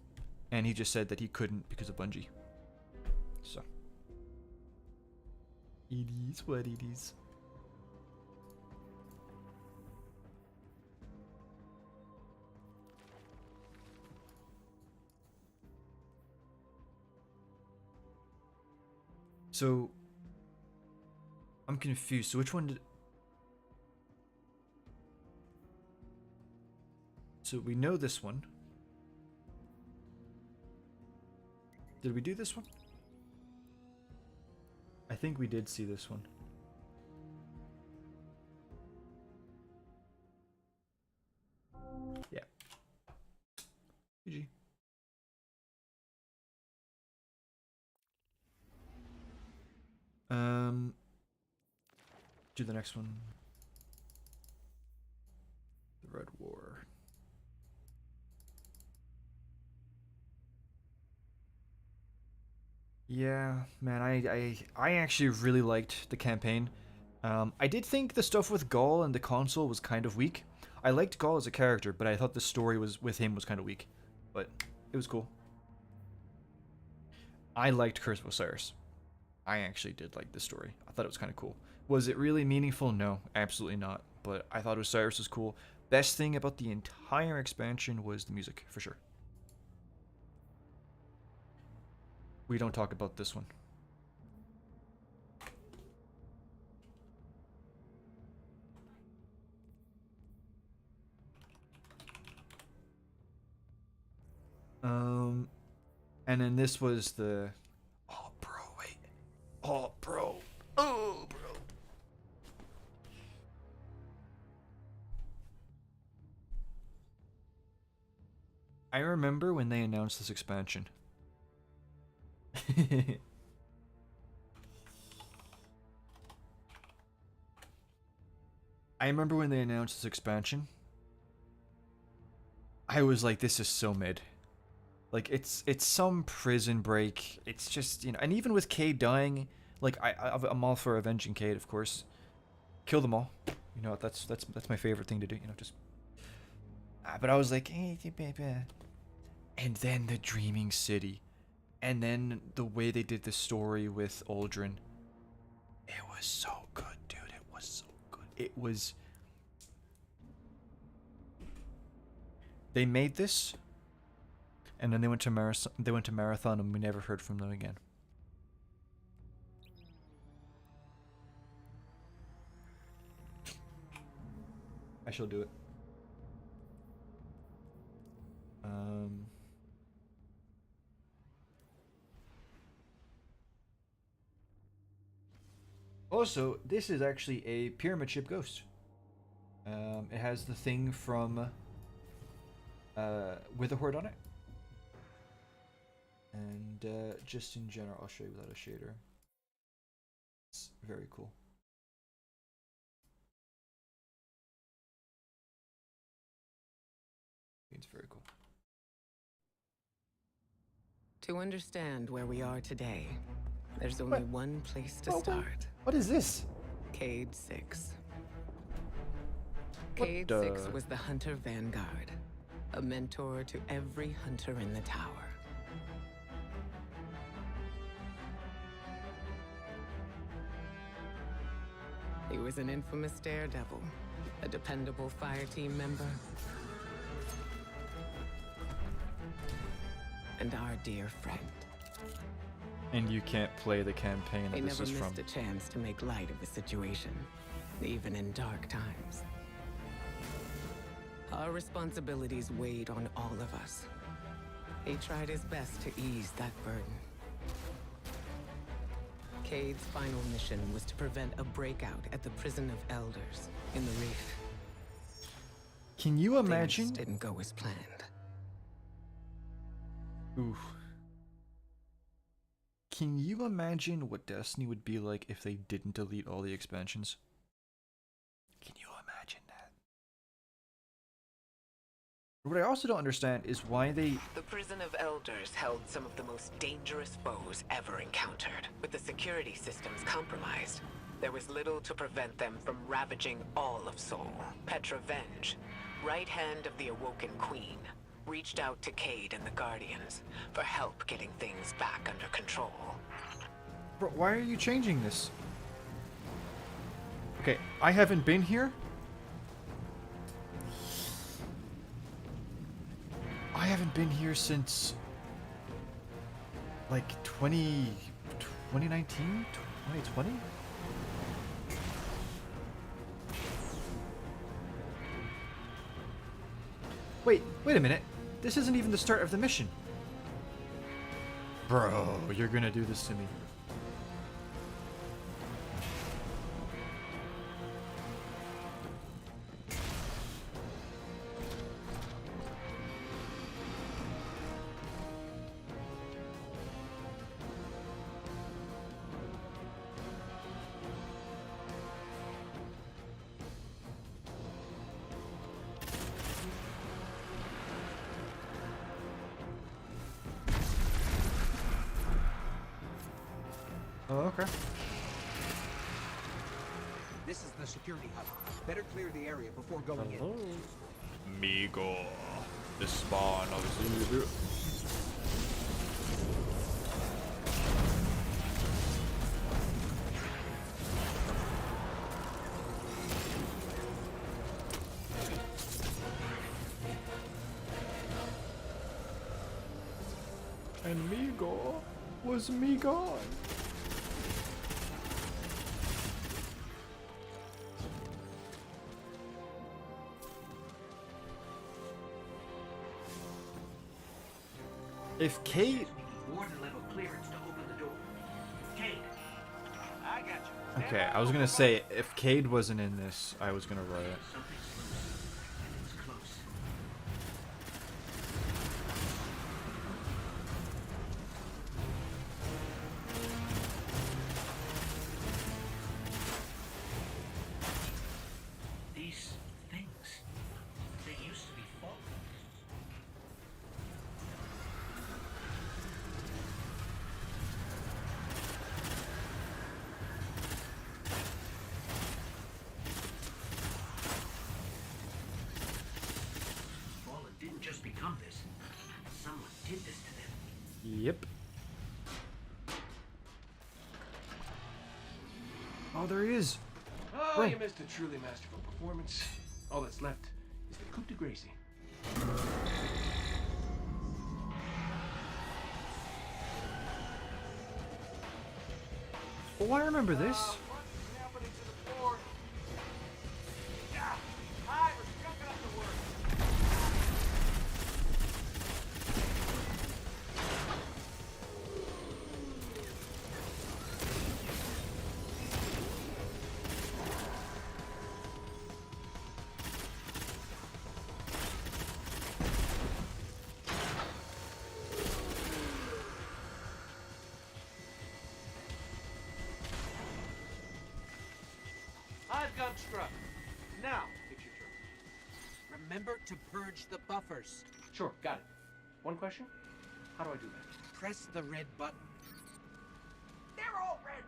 and he just said that he couldn't because of Bungie. So it is what it is. So I'm confused. So which one did... So we know this one. Did we do this one? I think we did see this one. Yeah. GG. Do the next one. The Red War. Yeah, man, I actually really liked the campaign. I did think the stuff with Gaul and the console was kind of weak. I liked Gaul as a character, but I thought the story was with him was kind of weak. But it was cool. I liked Curse of Osiris. I actually did like this story. I thought it was kind of cool. Was it really meaningful? No, absolutely not. But I thought Osiris was cool. Best thing about the entire expansion was the music, for sure. We don't talk about this one. And then this was the... Oh, bro, wait. Oh, bro. Oh, bro. I remember when they announced this expansion. I remember when they announced this expansion. I was like, this is so mid. Like, it's some prison break. It's just, you know, and even with Cade dying, like, I'm all for avenging Cade, of course. Kill them all. You know, that's my favorite thing to do, you know, just... but I was like, hey, and then the Dreaming City. And then the way they did the story with Aldrin. It was so good, dude. It was so good. It was... They made this, and then they went to Marathon, and we never heard from them again. I shall do it. Also, this is actually a pyramid ship ghost. It has the thing from Witherhoard on it. And just in general, I'll show you without a shader. It's very cool. It's very cool. To understand where we are today, there's only one place to start. What is this? Cade 6. Cade 6 was the Hunter Vanguard, a mentor to every hunter in the tower. He was an infamous daredevil, a dependable fire team member, and our dear friend. And you can't play the campaign that this is from. He never missed a chance to make light of the situation, even in dark times. Our responsibilities weighed on all of us. He tried his best to ease that burden. Cade's final mission was to prevent a breakout at the Prison of Elders in the Reef. Can you imagine? Things didn't go as planned. Oof. Can you imagine what Destiny would be like if they didn't delete all the expansions? Can you imagine that? What I also don't understand is why they... The Prison of Elders held some of the most dangerous foes ever encountered. With the security systems compromised, there was little to prevent them from ravaging all of Sol. Petra Venge, right hand of the Awoken Queen, reached out to Cade and the Guardians for help getting things back under control. Bro, why are you changing this? Okay, I haven't been here. I haven't been here since like 2019? 2020? Wait a minute. This isn't even the start of the mission. Bro, you're gonna do this to me. Oh, okay. This is the security hub. Better clear the area before going in. Migo. The spawn of Zulu. And Migo was me gone. If Cade... Warden level clearance to open the door. Cade, I got you. Okay, I was gonna say, if Cade wasn't in this, I was gonna riot. Something's close. Yep. Oh, there he is. Oh, Right. you missed a truly masterful performance. All that's left is the coup de grace. Oh, I remember this. What's happening to the floor? Yeah, hi, we're skunking up the work. I've Gunstruck. Now, it's your turn. Remember to purge the buffers. Sure, got it. One question? How do I do that? Press the red button. They're all red!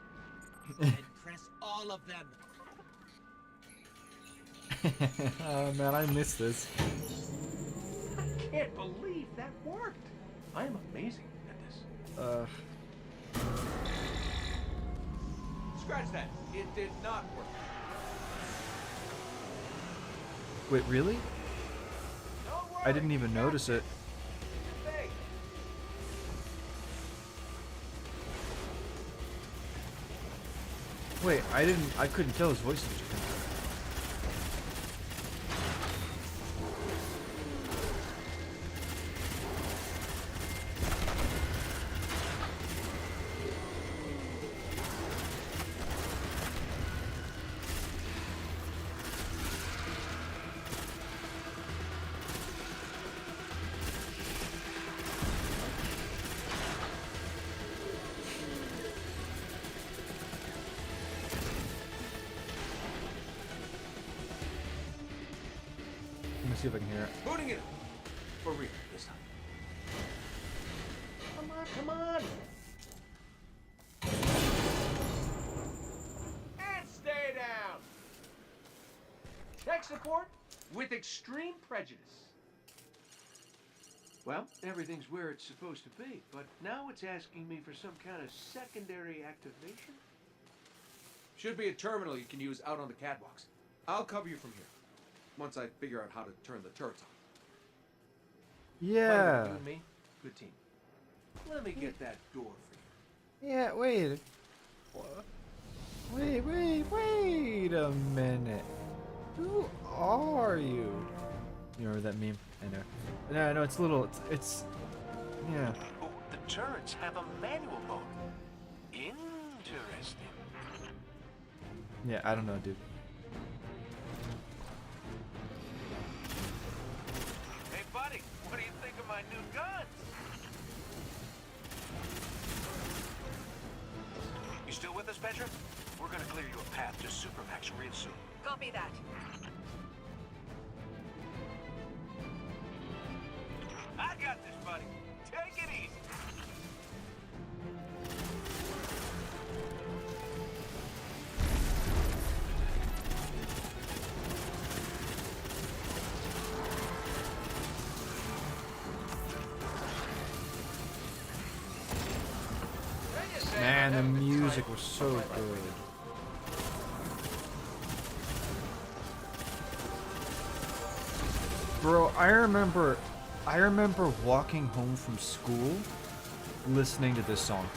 And press all of them. Oh man, I missed this. I can't believe that worked. I am amazing at this. Scratch that. It did not work. Wait, really? Don't worry. I didn't even notice it. Hey. Wait, I couldn't tell his voice in Japan. Let me see if I can hear it. Booting it. For real this time. Come on, come on. And stay down. Tech support with extreme prejudice. Well, everything's where it's supposed to be, but now it's asking me for some kind of secondary activation. Should be a terminal you can use out on the catwalks. I'll cover you from here. Once I figure out how to turn the turrets on. Yeah. You and me, good team. Let me get that door for you. Yeah, wait. Wait a minute. Who are you? You remember that meme? I know. No, it's little. It's yeah. Oh, the turrets have a manual mode. Interesting. Yeah, I don't know, dude. Hey, buddy, what do you think of my new guns? You still with us, Petra? We're gonna clear you a path to Supermax real soon. Copy that. I got this, buddy. Take it easy. Man, the music was so good. Bro, I remember walking home from school listening to this song.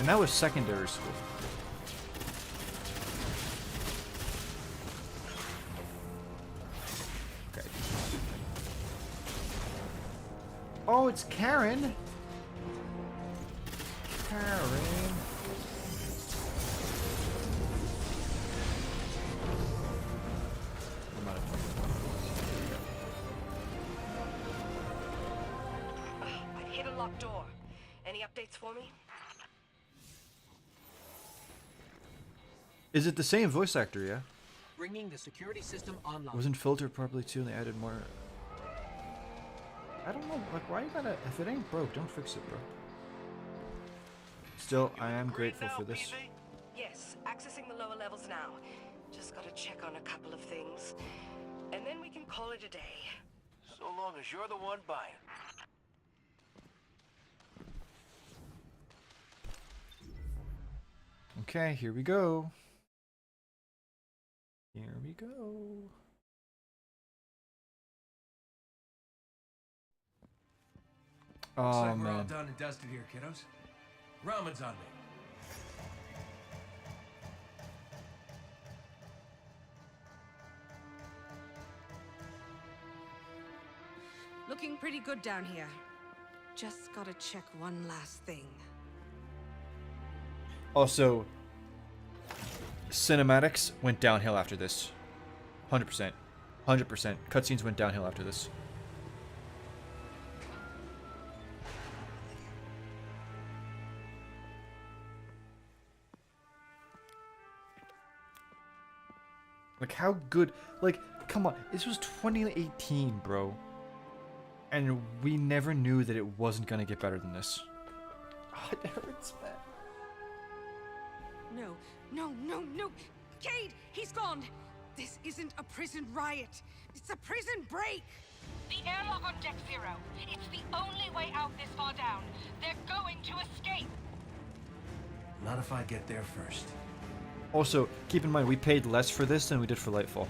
And that was secondary school. Okay. Oh, it's Karen. Karen. I'm out of I've hit a locked door. Any updates for me? Is it the same voice actor, yeah? Bringing the security system online. Wasn't filtered properly too and they added more. I don't know, like why you gotta, if it ain't broke, don't fix it, bro. Still, I am grateful for this. Yes, accessing the lower levels now. Just gotta check on a couple of things. And then we can call it a day. So long as you're the one buying. Okay, here we go. Here we go. Looks Oh like we're all man. done and dusted here, kiddos. Ramen's on me. Looking pretty good down here. Just gotta check one last thing. Also, cinematics went downhill after this. 100%. 100%. Cutscenes went downhill after this. Like, how good... Like, come on. This was 2018, bro. And we never knew that it wasn't gonna get better than this. Oh, it hurts, man. No, no, no, no! Cade! He's gone! This isn't a prison riot. It's a prison break! The airlock on Deck Zero. It's the only way out this far down. They're going to escape. Not if I get there first. Also, keep in mind, we paid less for this than we did for Lightfall.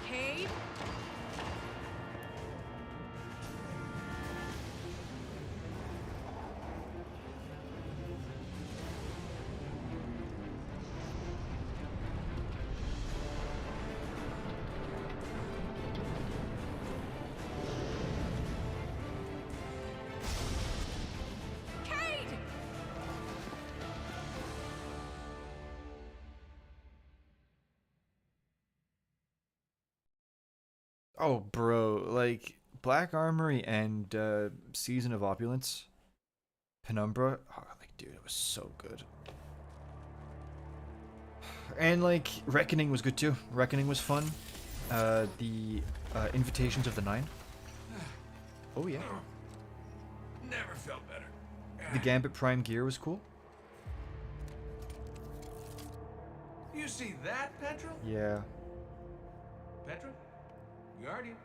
Cade? Cade! Oh, bro, like Black Armory and Season of Opulence, Penumbra. Oh, like, dude, it was so good. And like Reckoning was good too. Reckoning was fun. The Invitations of the Nine. Oh yeah. Never felt better. The Gambit Prime Gear was cool. You see that, Petra? Yeah. Petra? Guardian.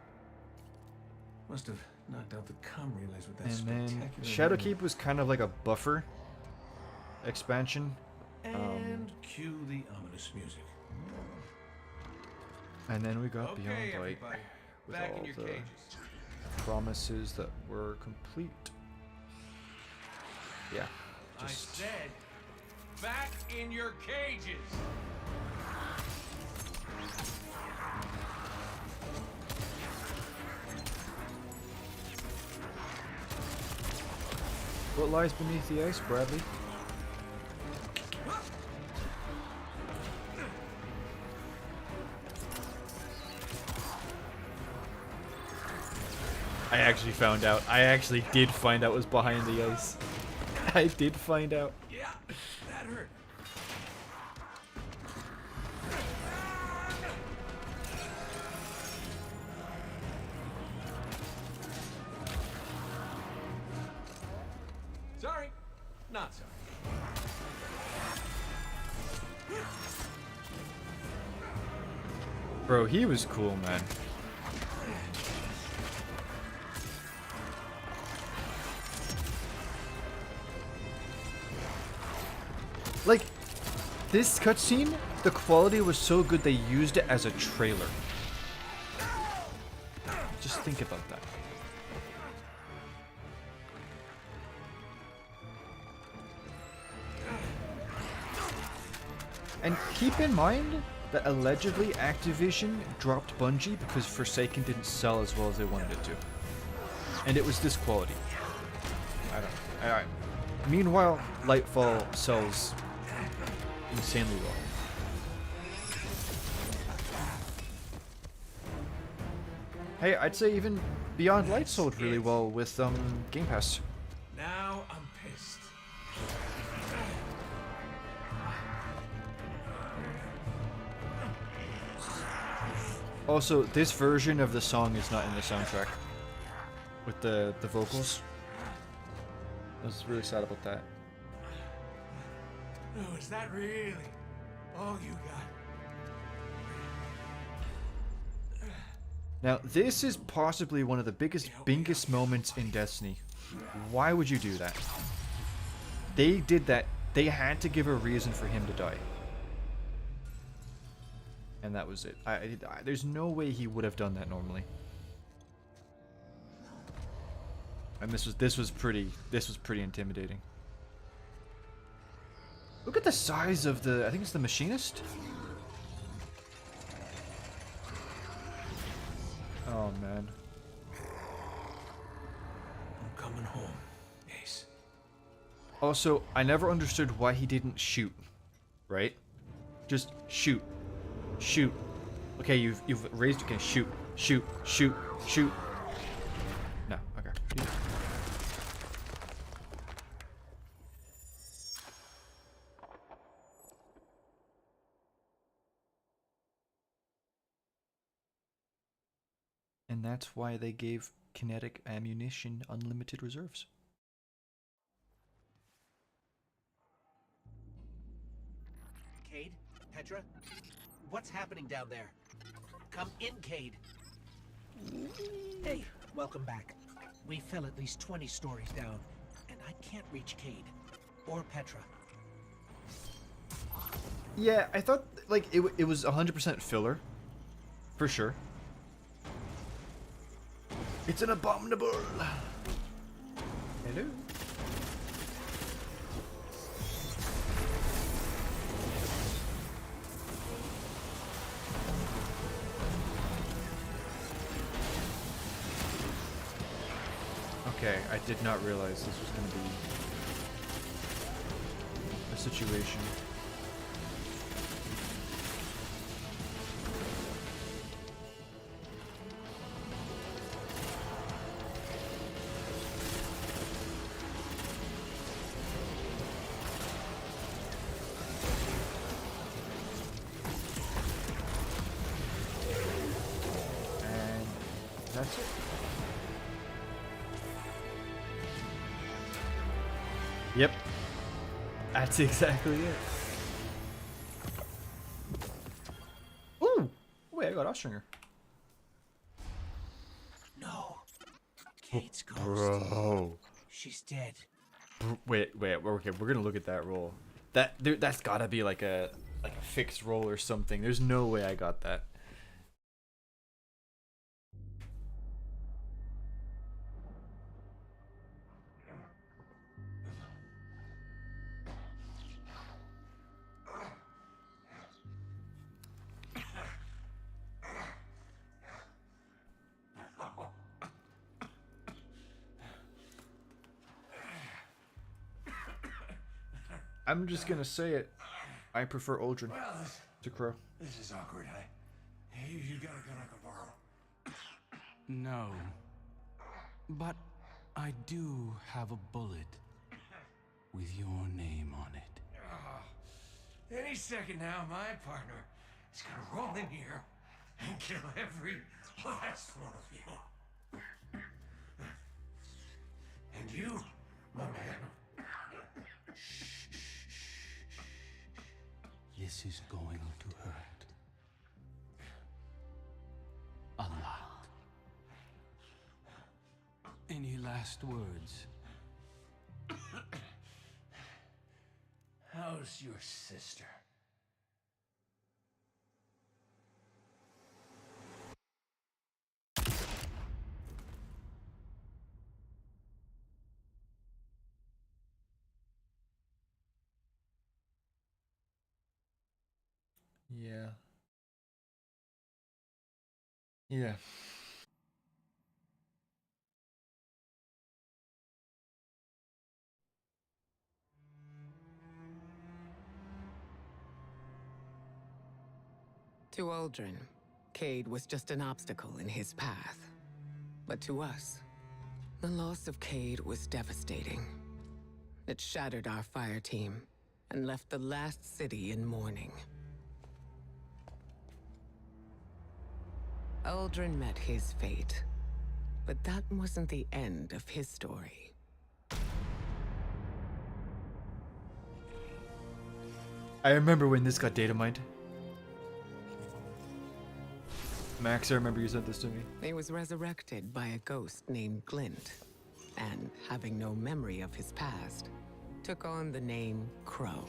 Must have knocked out the comm relays with that And then spectacular. Shadowkeep was kind of like a buffer expansion. And cue the ominous music. And then we got Okay, Beyond Light everybody. with Back all in your the cages. promises that were complete. Yeah. I Just said, back in your cages. what lies beneath the ice, Bradley? I actually found out. I actually did find out what was behind the ice. I did find out. Yeah, that hurt. Sorry, not sorry. Bro, he was cool, man. Like, this cutscene, the quality was so good they used it as a trailer. Just think about that. And keep in mind that allegedly Activision dropped Bungie because Forsaken didn't sell as well as they wanted it to. And it was this quality. I don't. Meanwhile, Lightfall sells insanely well. Hey, I'd say even Beyond Light sold really well with Game Pass. Now I'm pissed. Also, this version of the song is not in the soundtrack. With the vocals. I was really sad about that. Oh, is that really all you got? Now, this is possibly one of the biggest moments in Destiny. Why would you do that? They did that. They had to give a reason for him to die. And that was it. There's no way he would have done that normally. And this was pretty intimidating. Look at the size of the, I think it's the machinist. Oh man. I'm coming home, Ace. Also, I never understood why he didn't shoot. Right? Just shoot. Shoot. Okay, you've raised, okay, shoot. Shoot. Shoot. Shoot. No, okay. And that's why they gave kinetic ammunition unlimited reserves. Cade? Petra? What's happening down there? Come in, Cade. Hey, welcome back. We fell at least 20 stories down, and I can't reach Cade. Or Petra. Yeah, I thought, like, it was 100% filler. For sure. It's an abominable. Hello. Okay, I did not realize this was going to be a situation. And that's it. Yep. That's exactly it. Ooh! Wait, I got Ostringer. No. Cade's ghost. Bro. She's dead. Wait, okay, we're gonna look at that roll. That's gotta be like a fixed roll or something. There's no way I got that. I'm just gonna say it. I prefer Uldren to Crow. This is awkward. You got a gun I can borrow? No. But I do have a bullet with your name on it. Any second now, my partner is gonna roll in here and kill every last one of you. And you, my man. This is going to hurt. A lot. Any last words? How's your sister? Yeah. Yeah. To Uldren, Cade was just an obstacle in his path. But to us, the loss of Cade was devastating. It shattered our fire team and left the last city in mourning. Aldrin met his fate, but that wasn't the end of his story. I remember when this got data mined. Max, I remember you sent this to me. He was resurrected by a ghost named Glint, and having no memory of his past, took on the name Crow.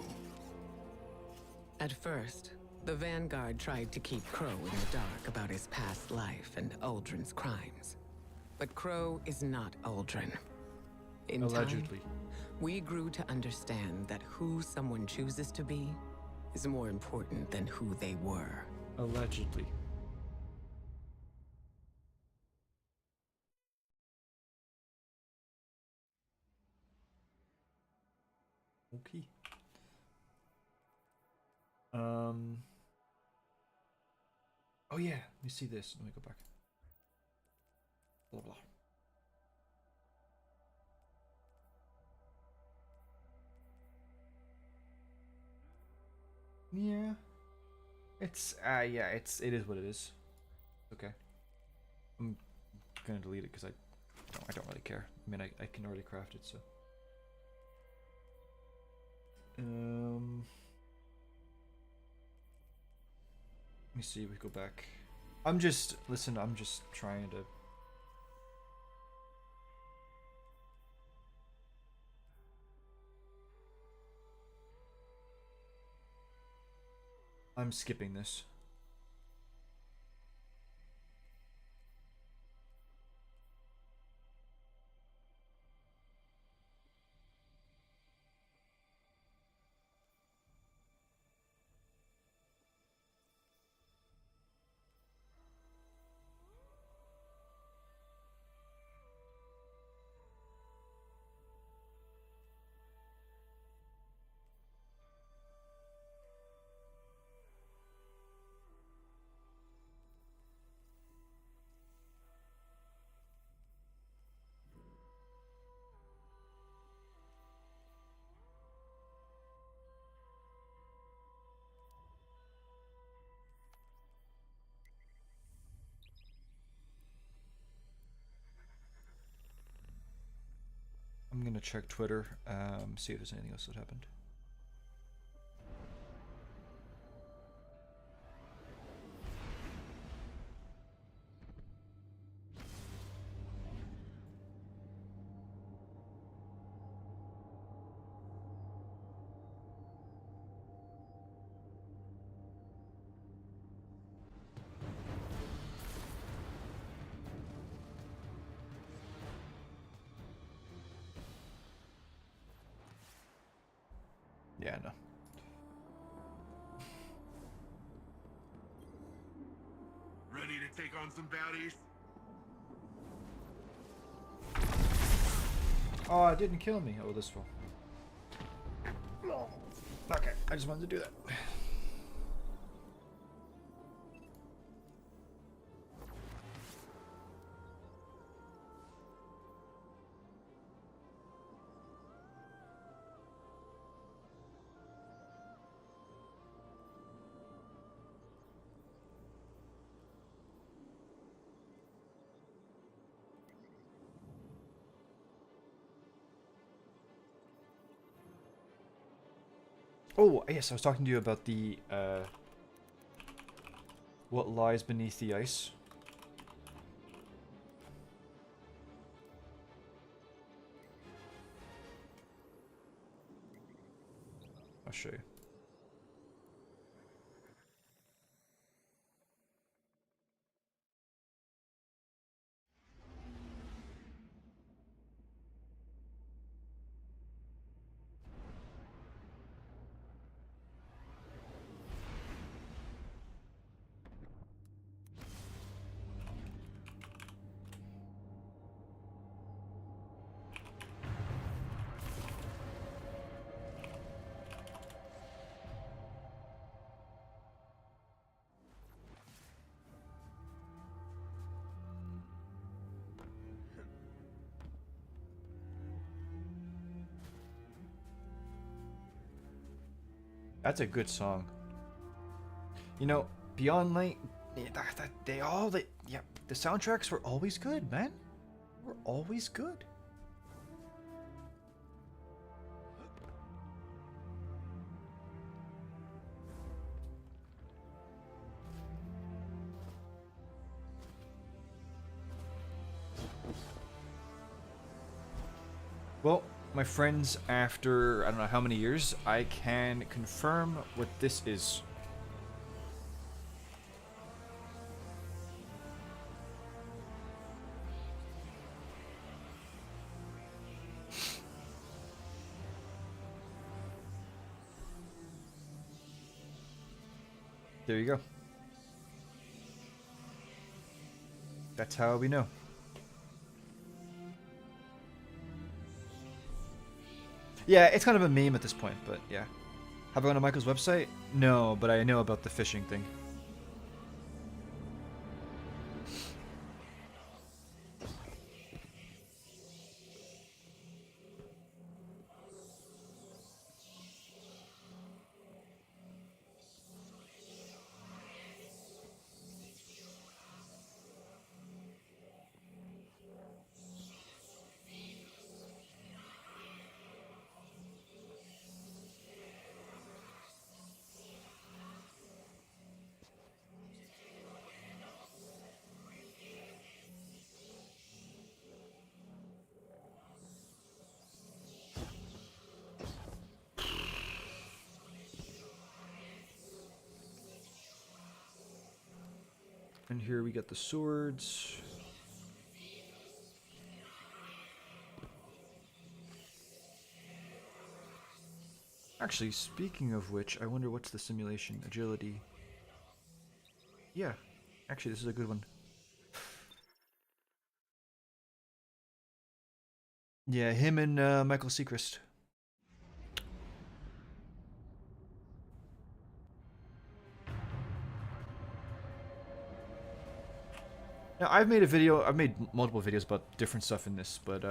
At first, the Vanguard tried to keep Crow in the dark about his past life and Aldrin's crimes. But Crow is not Aldrin. In Allegedly. time, we grew to understand that who someone chooses to be is more important than who they were. Allegedly. Okay. Oh yeah, let me see this. Let me go back. Blah blah. Yeah. It's yeah, it is what it is. Okay. I'm gonna delete it because I don't really care. I mean I can already craft it, so. Let me see, we go back. I'm just trying to. I'm skipping this. I'm gonna check Twitter, see if there's anything else that happened. Yeah, no. Ready to take on some baddies? Oh, it didn't kill me. Oh, this will. Okay, I just wanted to do that. Oh, yes, I was talking to you about the, what lies beneath the ice. I'll show you. That's a good song. You know, Beyond Light, Yeah, the soundtracks were always good, man. Were always good. Well, my friends, after I don't know how many years, I can confirm what this is. There you go. That's how we know. Yeah, it's kind of a meme at this point, but yeah. Have I gone to Michael's website? No, but I know about the fishing thing. And here we get the swords. Actually, speaking of which, I wonder what's the simulation? Agility. Yeah, actually this is a good one. Yeah, him and Michael Seacrest. Now, I've made multiple videos about different stuff in this, but,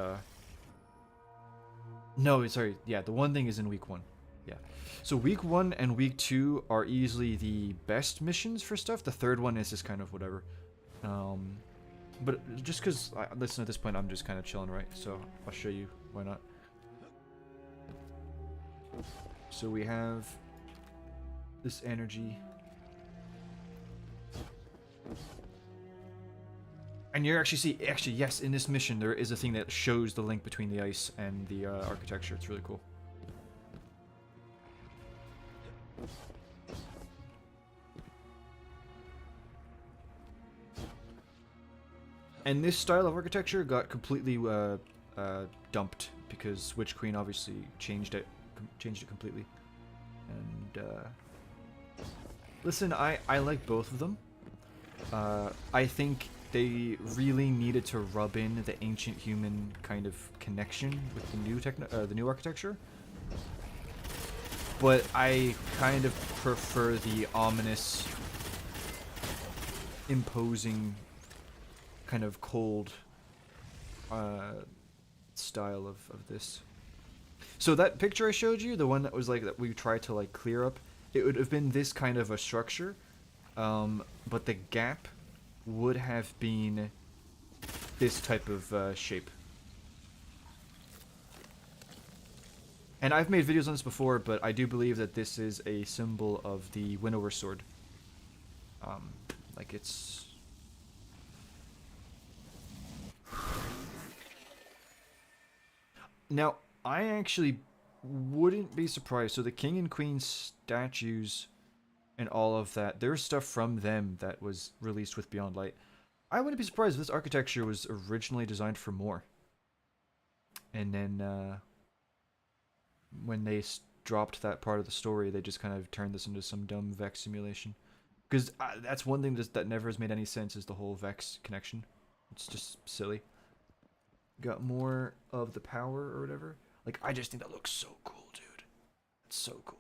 no, sorry, yeah, the one thing is in week 1. Yeah. So week 1 and week 2 are easily the best missions for stuff. The third one is just kind of whatever. But just because, listen, at this point, I'm just kind of chilling, right? So I'll show you. Why not? So we have this energy. And you actually yes, in this mission there is a thing that shows the link between the ice and the architecture. It's really cool. And this style of architecture got completely dumped because Witch Queen obviously changed it completely. And listen, I like both of them. I think they really needed to rub in the ancient human kind of connection with the new architecture. But I kind of prefer the ominous, imposing, kind of cold style of this. So that picture I showed you, the one that was like that we tried to like clear up, it would have been this kind of a structure, but the gap would have been this type of shape. And I've made videos on this before, but I do believe that this is a symbol of the Winnower sword. Like it's... Now, I actually wouldn't be surprised. So the King and Queen statues and all of that, there's stuff from them that was released with Beyond Light. I wouldn't be surprised if this architecture was originally designed for more. And then, when they dropped that part of the story, they just kind of turned this into some dumb Vex simulation. Because that's one thing that never has made any sense, is the whole Vex connection. It's just silly. Got more of the power or whatever. Like, I just think that looks so cool, dude. It's so cool.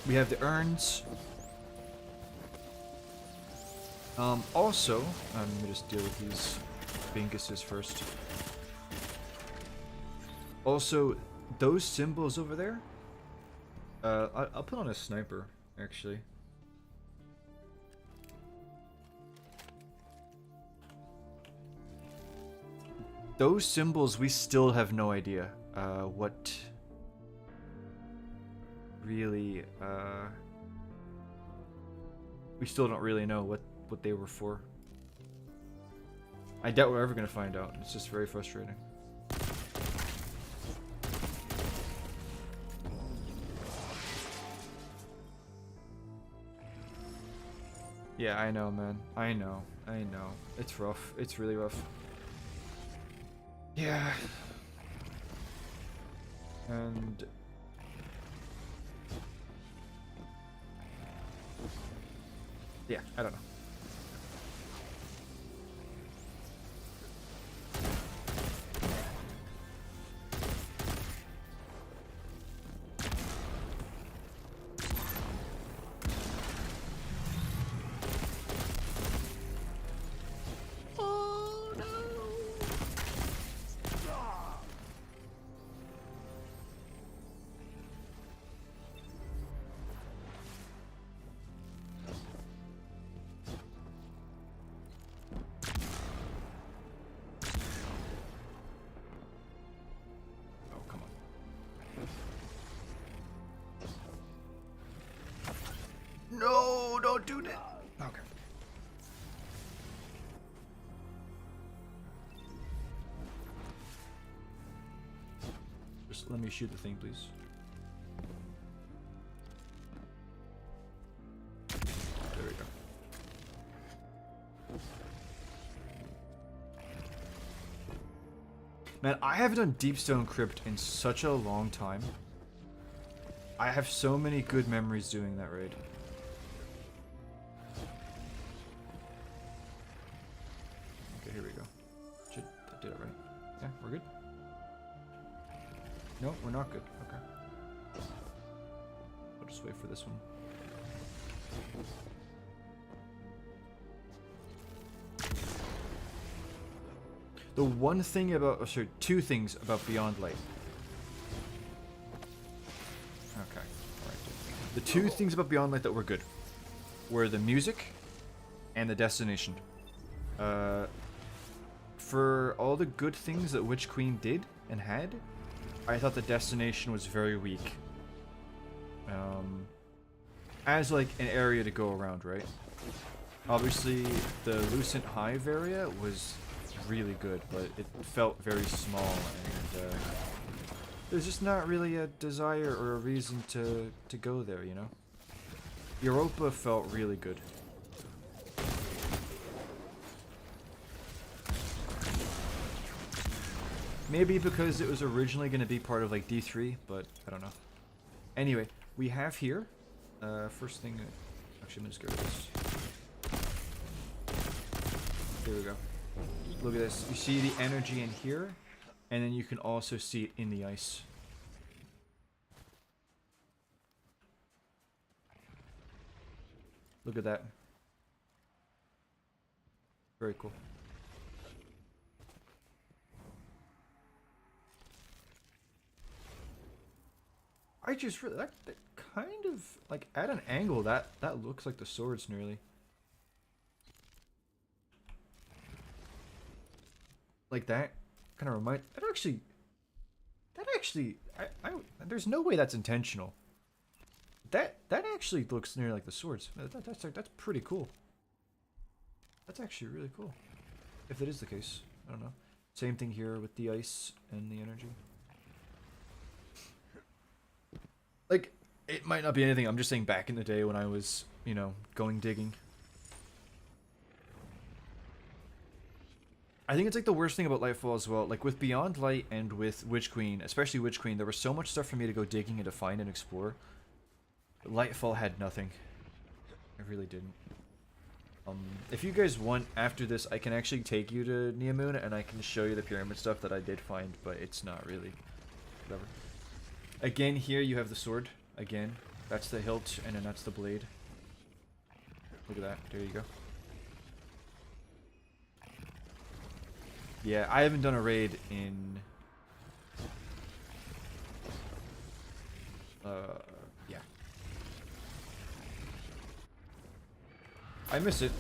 We have the urns. Also, let me just deal with these Binguses first. Also, those symbols over there. I'll put on a sniper actually. Those symbols, we still have no idea what really. We still don't really know what they were for. I doubt we're ever gonna find out. It's just very frustrating. Yeah, I know, man. I know. It's rough. It's really rough. Yeah. And yeah, I don't know. No, don't do that. Okay. Just let me shoot the thing, please. There we go. Man, I haven't done Deepstone Crypt in such a long time. I have so many good memories doing that raid. Okay, here we go. Should I did it right? Yeah, we're good. No, we're not good. Okay. I'll just wait for this one. The one thing about, oh, sorry, two things about Beyond Light. Okay, alright. The two things about Beyond Light that were good were the music and the destination. For all the good things that Witch Queen did and had, I thought the destination was very weak. As like an area to go around, right? Obviously, the Lucent Hive area was really good, but it felt very small, and there's just not really a desire or a reason to go there, you know? Europa felt really good. Maybe because it was originally going to be part of like D3, but I don't know. Anyway, we have here, first thing, actually I'm just going to get rid of this. There we go. Look at this. You see the energy in here, and then you can also see it in the ice. Look at that. Very cool. I just really, that kind of, like, at an angle, that looks like the swords nearly. Like that kind of remind, that actually, there's no way that's intentional. That actually looks nearly like the swords. That's pretty cool. That's actually really cool. If it is the case, I don't know. Same thing here with the ice and the energy. Like, it might not be anything. I'm just saying back in the day when I was, you know, going digging. I think it's like the worst thing about Lightfall as well. Like with Beyond Light and with Witch Queen, especially Witch Queen, there was so much stuff for me to go digging and to find and explore. Lightfall had nothing. I really didn't. If you guys want, after this, I can actually take you to Neomoon and I can show you the pyramid stuff that I did find, but it's not really. Whatever. Again, here you have the sword. Again, that's the hilt, and then that's the blade. Look at that. There you go. Yeah, I haven't done a raid in I miss it.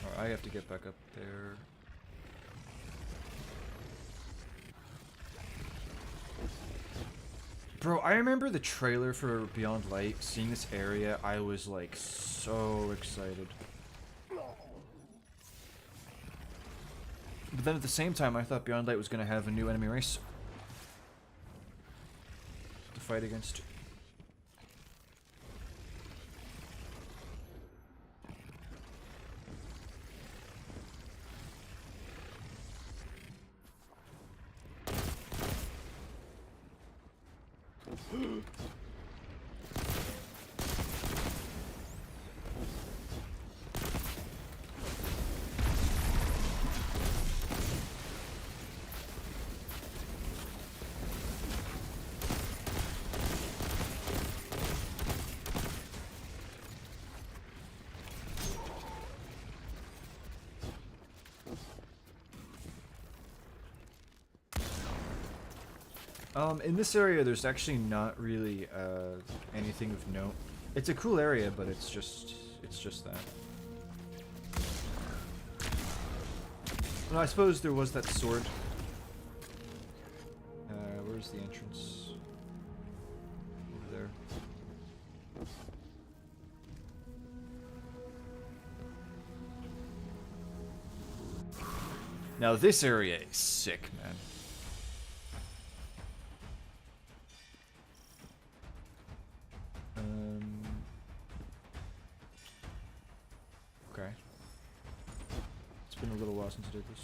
Alright, I have to get back up there. Bro, I remember the trailer for Beyond Light, seeing this area, I was like so excited. But then at the same time, I thought Beyond Light was going to have a new enemy race to fight against. In this area, there's actually not really anything of note. It's a cool area, but it's just that. Well, I suppose there was that sword. Where's the entrance? Over there. Now this area is sick, man. Okay. It's been a little while since I did this.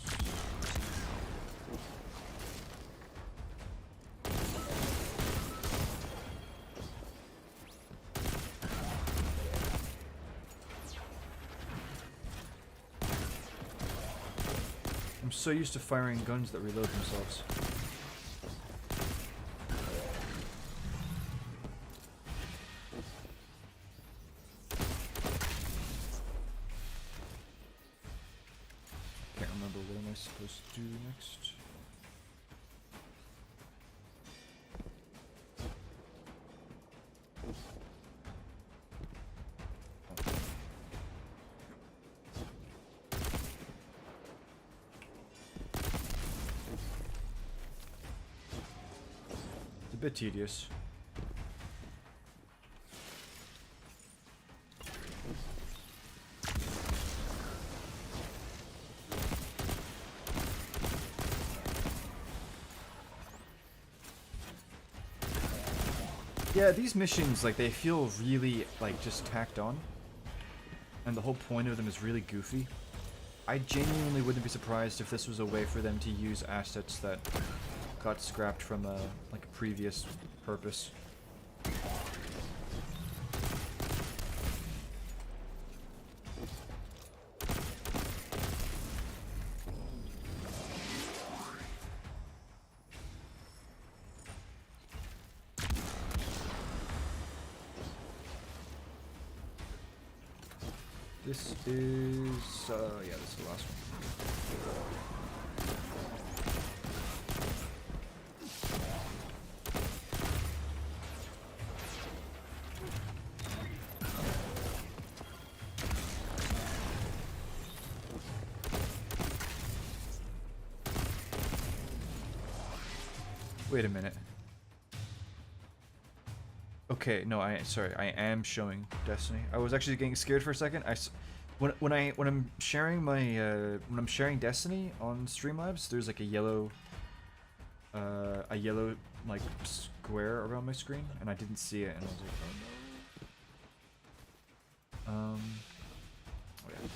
I'm so used to firing guns that reload themselves. Can't remember what am I supposed to do next. It's a bit tedious. Yeah, these missions, like, they feel really, like, just tacked on. And the whole point of them is really goofy. I genuinely wouldn't be surprised if this was a way for them to use assets that got scrapped from a, like, a previous purpose. This is, yeah, this is the last one. Wait a minute. Okay, no, sorry, I am showing Destiny. I was actually getting scared for a second. When I'm sharing my when I'm sharing Destiny on Streamlabs, there's like a yellow like square around my screen, and I didn't see it, and I was like, oh no. Oh yeah.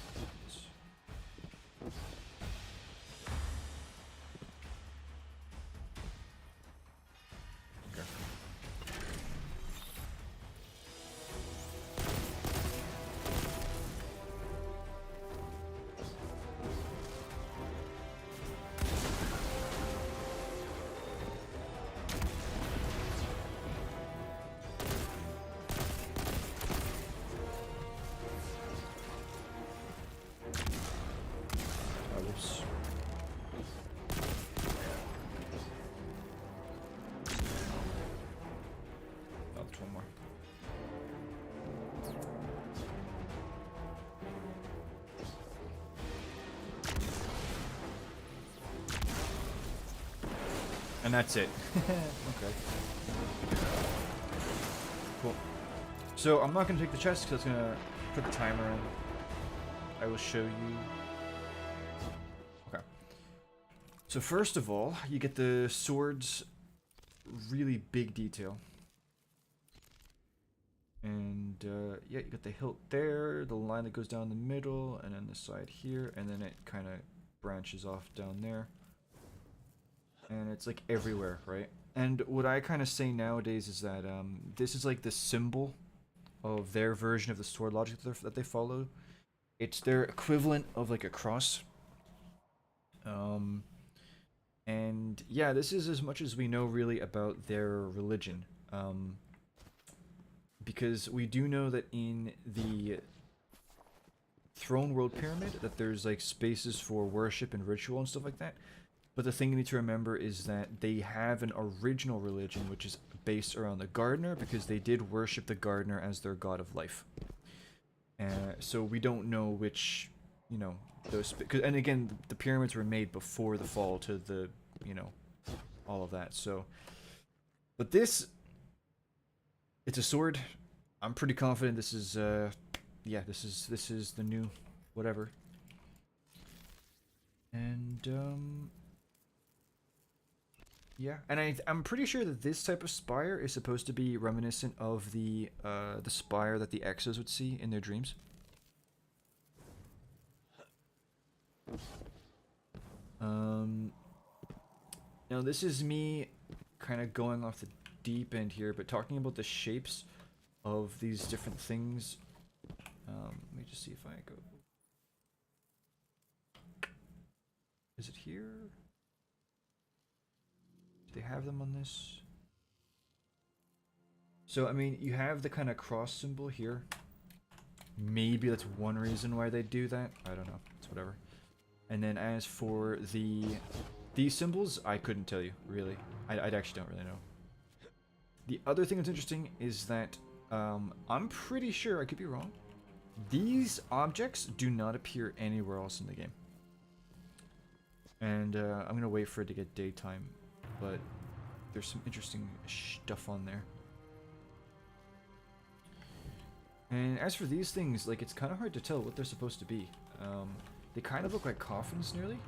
And that's it. Okay. Cool. So I'm not going to take the chest because it's going to put the timer in. I will show you. Okay. So first of all, you get the sword's really big detail. And yeah, you got the hilt there, the line that goes down the middle, and then the side here, and then it kind of branches off down there. And it's like everywhere, right? And what I kind of say nowadays is that this is like the symbol of their version of the sword logic that they follow. It's their equivalent of like a cross. And yeah, this is as much as we know really about their religion. Because we do know that in the Throne World Pyramid that there's like spaces for worship and ritual and stuff like that. But the thing you need to remember is that they have an original religion which is based around the gardener, because they did worship the gardener as their god of life. So we don't know which, you know, those... And again, the pyramids were made before the fall to the, you know, all of that. So, but this... It's a sword. I'm pretty confident this is, yeah, this is the new whatever. And, yeah, and I'm pretty sure that this type of spire is supposed to be reminiscent of the spire that the Exos would see in their dreams. Now this is me kind of going off the deep end here, but talking about the shapes of these different things. Let me just see if I go... Is it here? Do they have them on this? So, I mean, you have the kind of cross symbol here. Maybe that's one reason why they do that. I don't know. It's whatever. And then as for these symbols, I couldn't tell you, really. I actually don't really know. The other thing that's interesting is that I'm pretty sure, I could be wrong, these objects do not appear anywhere else in the game. And I'm going to wait for it to get daytime, but there's some interesting stuff on there. And as for these things, like, it's kind of hard to tell what they're supposed to be. They kind of look like coffins, nearly.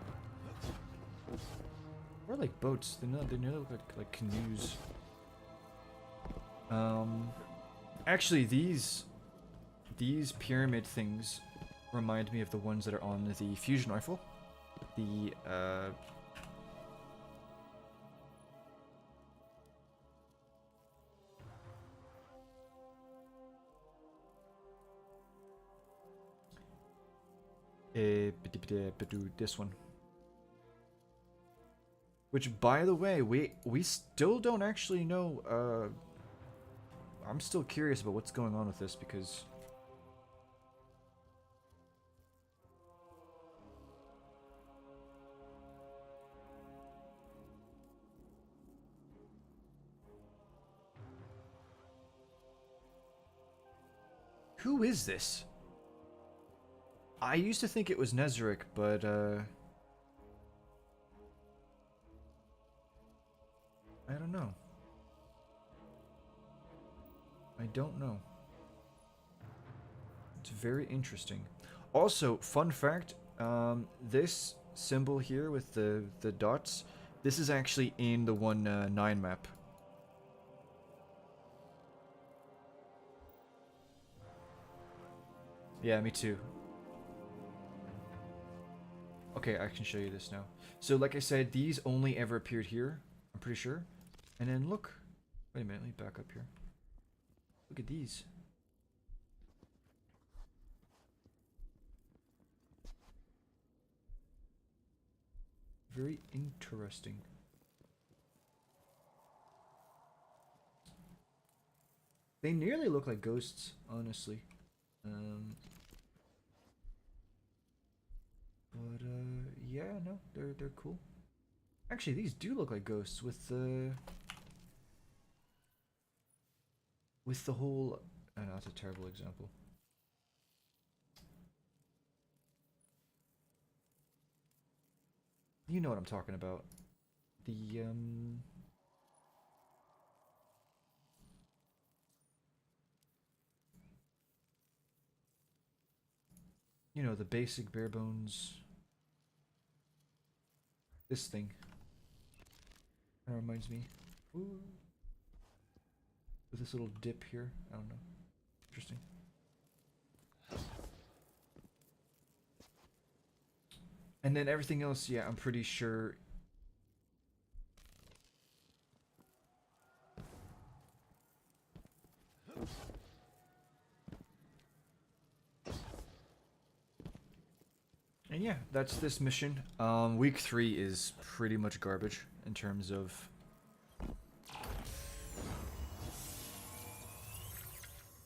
Or like boats. They nearly look like canoes. Actually, these pyramid things remind me of the ones that are on the fusion rifle. The this one. Which, by the way, we still don't actually know. I'm still curious about what's going on with this, because who is this? I used to think it was Nezarec, but I don't know. I don't know. It's very interesting. Also, fun fact, this symbol here with the dots, this is actually in the 1.9 map. Yeah, me too. Okay, I can show you this now. So, like I said, these only ever appeared here, I'm pretty sure. And then look. Wait a minute, let me back up here. Look at these. Very interesting. They nearly look like ghosts, honestly. But yeah, no, they're cool. Actually, these do look like ghosts with the whole... I know, that's a terrible example. You know what I'm talking about. the you know, the basic bare bones. This thing. That reminds me. Ooh. With this little dip here. I don't know. Interesting. And then everything else, yeah, I'm pretty sure. And yeah, that's this mission. Week 3 is pretty much garbage in terms of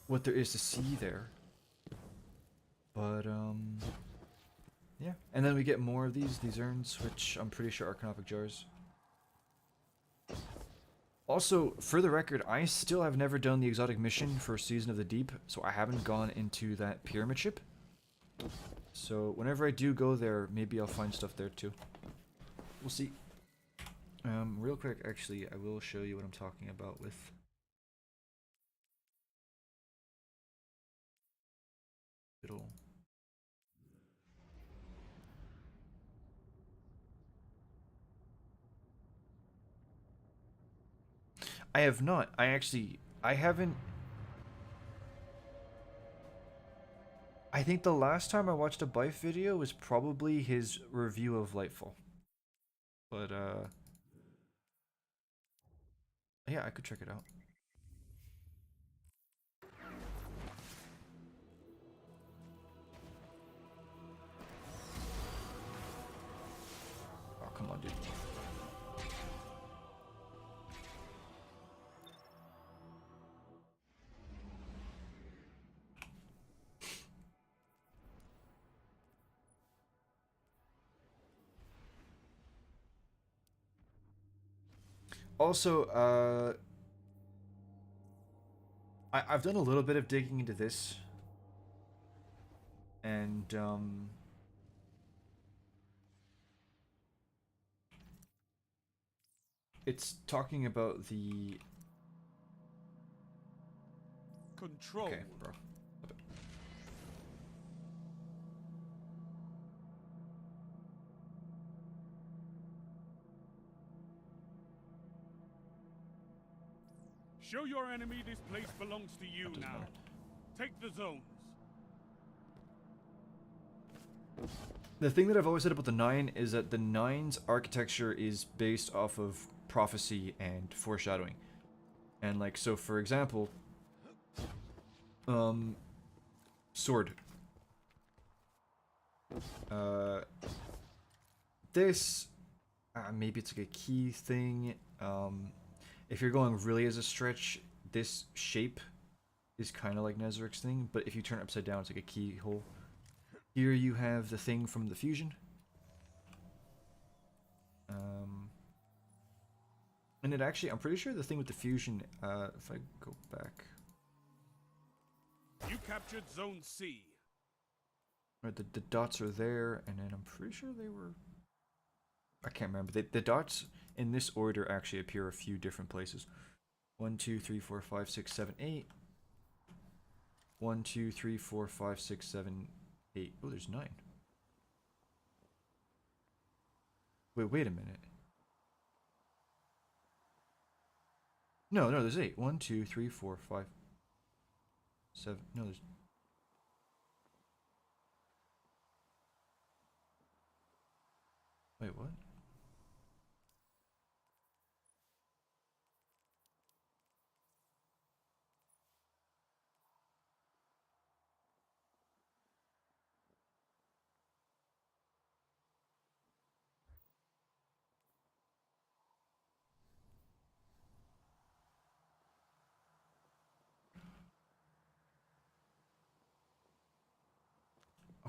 what there is to see there. But yeah. And then we get more of these urns, which I'm pretty sure are canopic jars. Also, for the record, I still have never done the exotic mission for Season of the Deep, so I haven't gone into that pyramid ship. So whenever I do go there, maybe I'll find stuff there too. We'll see. Real quick, actually, I will show you what I'm talking about with little. I have not. I haven't. I think the last time I watched a Bife video was probably his review of Lightfall. But, yeah, I could check it out. Oh, come on, dude. Also, I've done a little bit of digging into this. And, it's talking about the... Control. Okay, bro. Show your enemy this place belongs to you now. Matter. Take the zones. The thing that I've always said about the 9 is that the 9's architecture is based off of prophecy and foreshadowing. And like, so for example, sword. This, maybe it's like a key thing. If you're going really as a stretch, this shape is kind of like Nezaric's thing, but if you turn it upside down, it's like a keyhole. Here you have the thing from the fusion. And it actually, I'm pretty sure the thing with the fusion, if I go back. You captured Zone C. Right, the dots are there, and then I'm pretty sure they were... I can't remember. The dots in this order actually appear a few different places. 1, 2, 3, 4, 5, 6, 7, 8. 1, 2, 3, 4, 5, 6, 7, 8. Oh, there's 9. Wait a minute. No, there's 8. 1, 2, 3, 4, 5, 7. No, there's... Wait, what?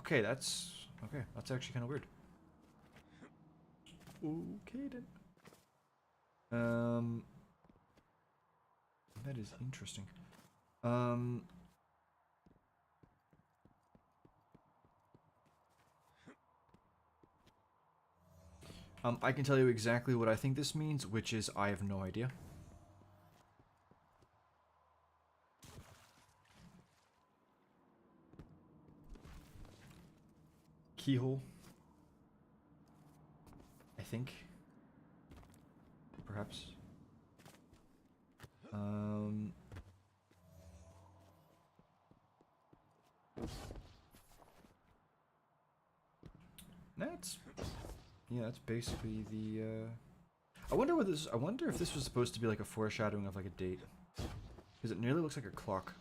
Okay, that's actually kind of weird. Okay then. That is interesting. I can tell you exactly what I think this means, which is I have no idea. Keyhole. I think. Perhaps. That's, yeah, that's basically the, I wonder what this, I wonder if this was supposed to be like a foreshadowing of like a date. Because it nearly looks like a clock.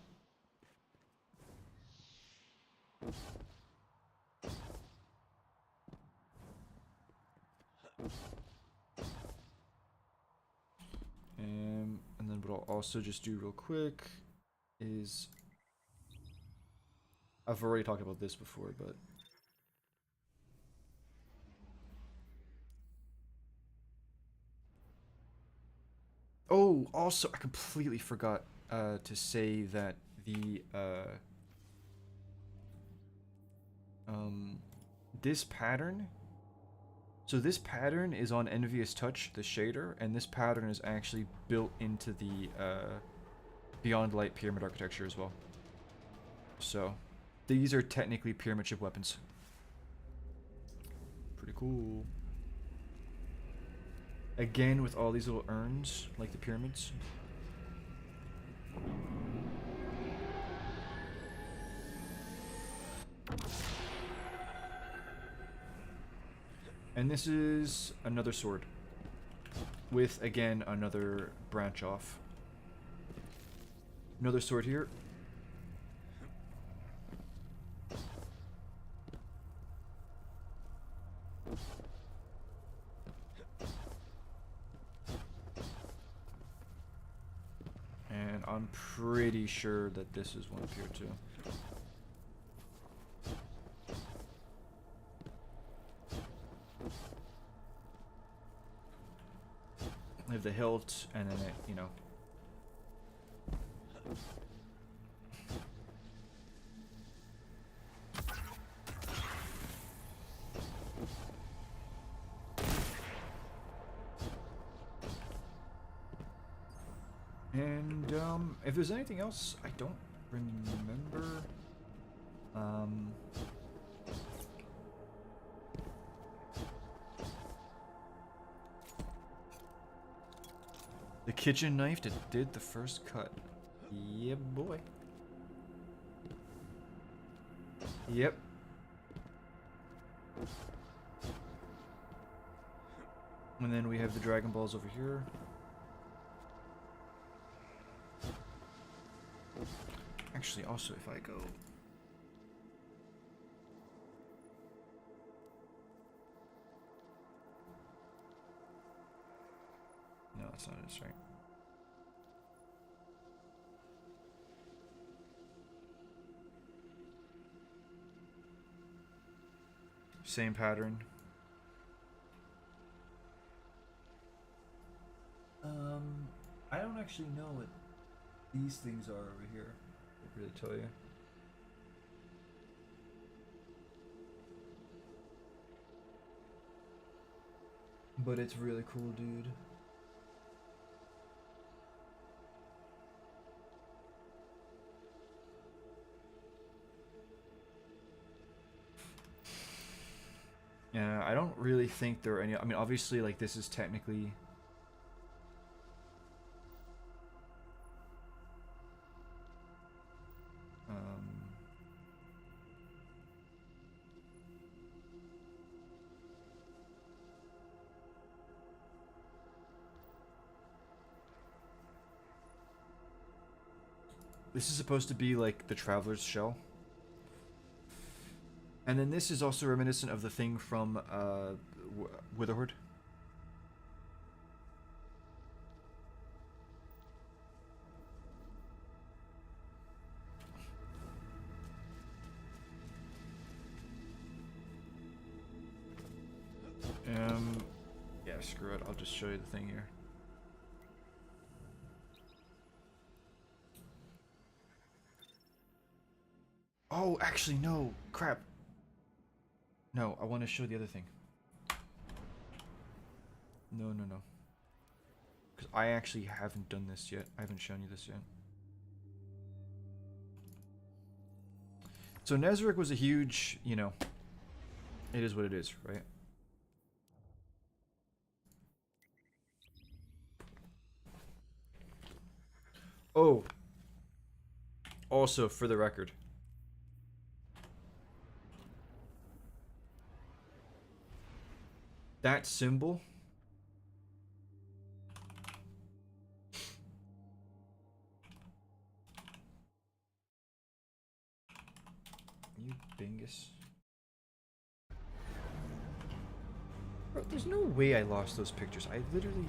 And then what I'll also just do real quick is, I've already talked about this before, but oh, also I completely forgot to say that the this pattern. So this pattern is on Envious Touch, the shader, and this pattern is actually built into the Beyond Light pyramid architecture as well. So these are technically pyramid ship weapons. Pretty cool. Again, with all these little urns, like the pyramids. And this is another sword. With, again, another branch off. Another sword here. And I'm pretty sure that this is one up here too. I have the hilt, and then it, you know. And, if there's anything else, I don't remember. The kitchen knife that did the first cut. Yeah, boy. Yep. And then we have the Dragon Balls over here. Actually, also, if I go... No, that's not it, right? Same pattern. I don't actually know what these things are over here. I really tell you. But it's really cool, dude. Yeah, I don't really think there are any. I mean, obviously, like, this is technically. This is supposed to be like the Traveler's Shell. And then this is also reminiscent of the thing from Witherhood. Yeah, screw it. I'll just show you the thing here. Oh, actually, no. Crap. No, I want to show the other thing. No, no, no. Because I actually haven't done this yet. I haven't shown you this yet. So Nezarec was a huge, you know, it is what it is, right? Oh. Also, for the record. That symbol. You dingus. Bro, there's no way I lost those pictures. I literally...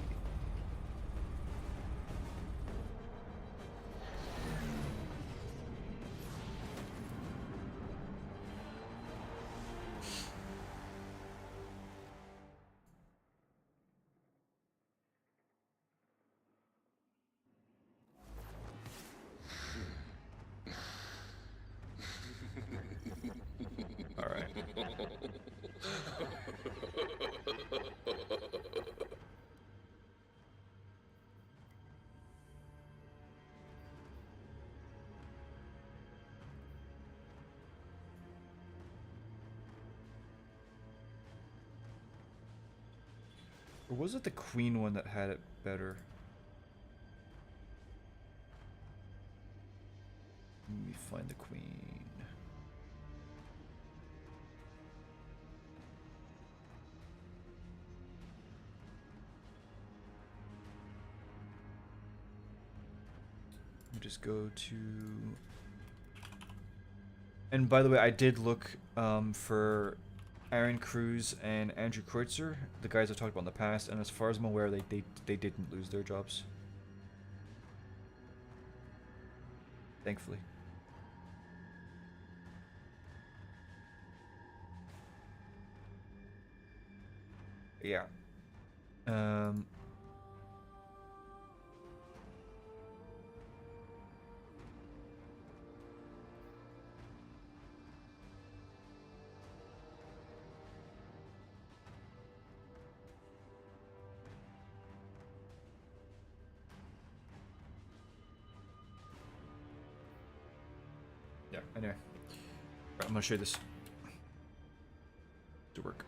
Alright. Or was it the Queen one that had it better? Let me find the Queen. Let me just go to... And by the way, I did look for Aaron Cruz and Andrew Kreutzer, the guys I talked about in the past, and as far as I'm aware, they didn't lose their jobs. Thankfully. Yeah. Yeah, anyway. Right, I'm gonna show you this. To work.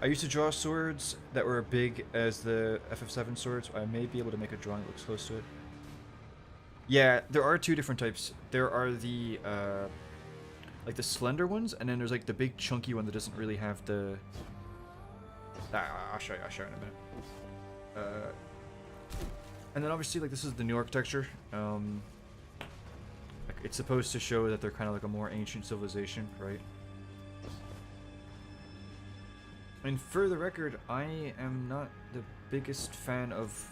I used to draw swords that were big as the FF7 swords. I may be able to make a drawing that looks close to it. Yeah, there are two different types. There are the, like the slender ones, and then there's like the big chunky one that doesn't really have the... I'll show you in a minute. And then obviously, like, this is the new architecture. Like, it's supposed to show that they're kind of like a more ancient civilization, right? And for the record, I am not the biggest fan of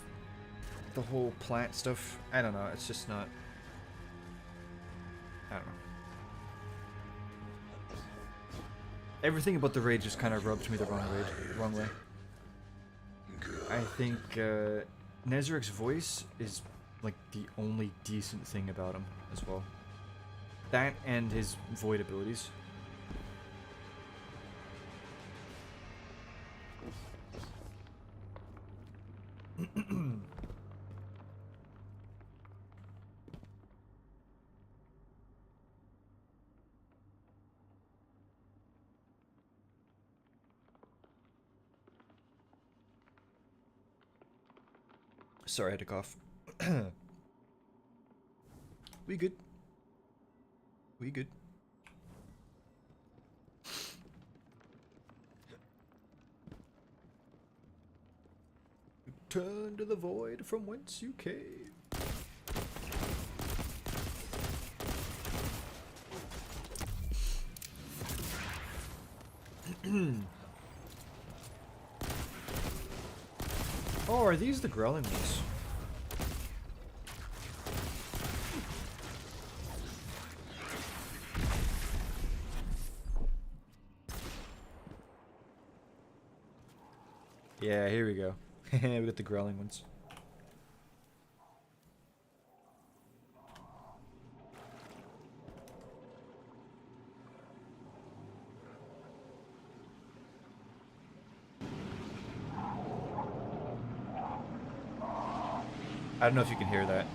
the whole plant stuff. I don't know, it's just not... I don't know. Everything about the raid just kind of rubbed me the wrong way. I think Nezarek's voice is like the only decent thing about him as well. That and his void abilities. Sorry, I had to cough. We good. We good. Return to the void from whence you came. Oh, are these the growling ones? Yeah, here we go. We got the growling ones. I don't know if you can hear that.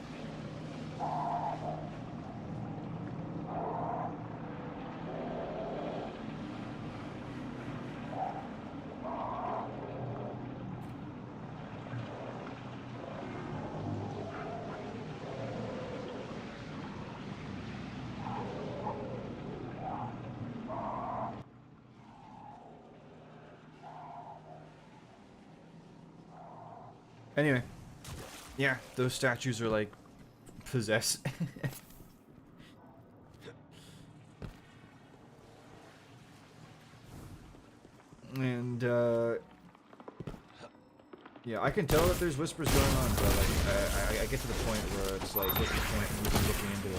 Anyway, yeah, those statues are like possessed. And yeah, I can tell that there's whispers going on, but like I get to the point where it's like, what's the point in even looking into it?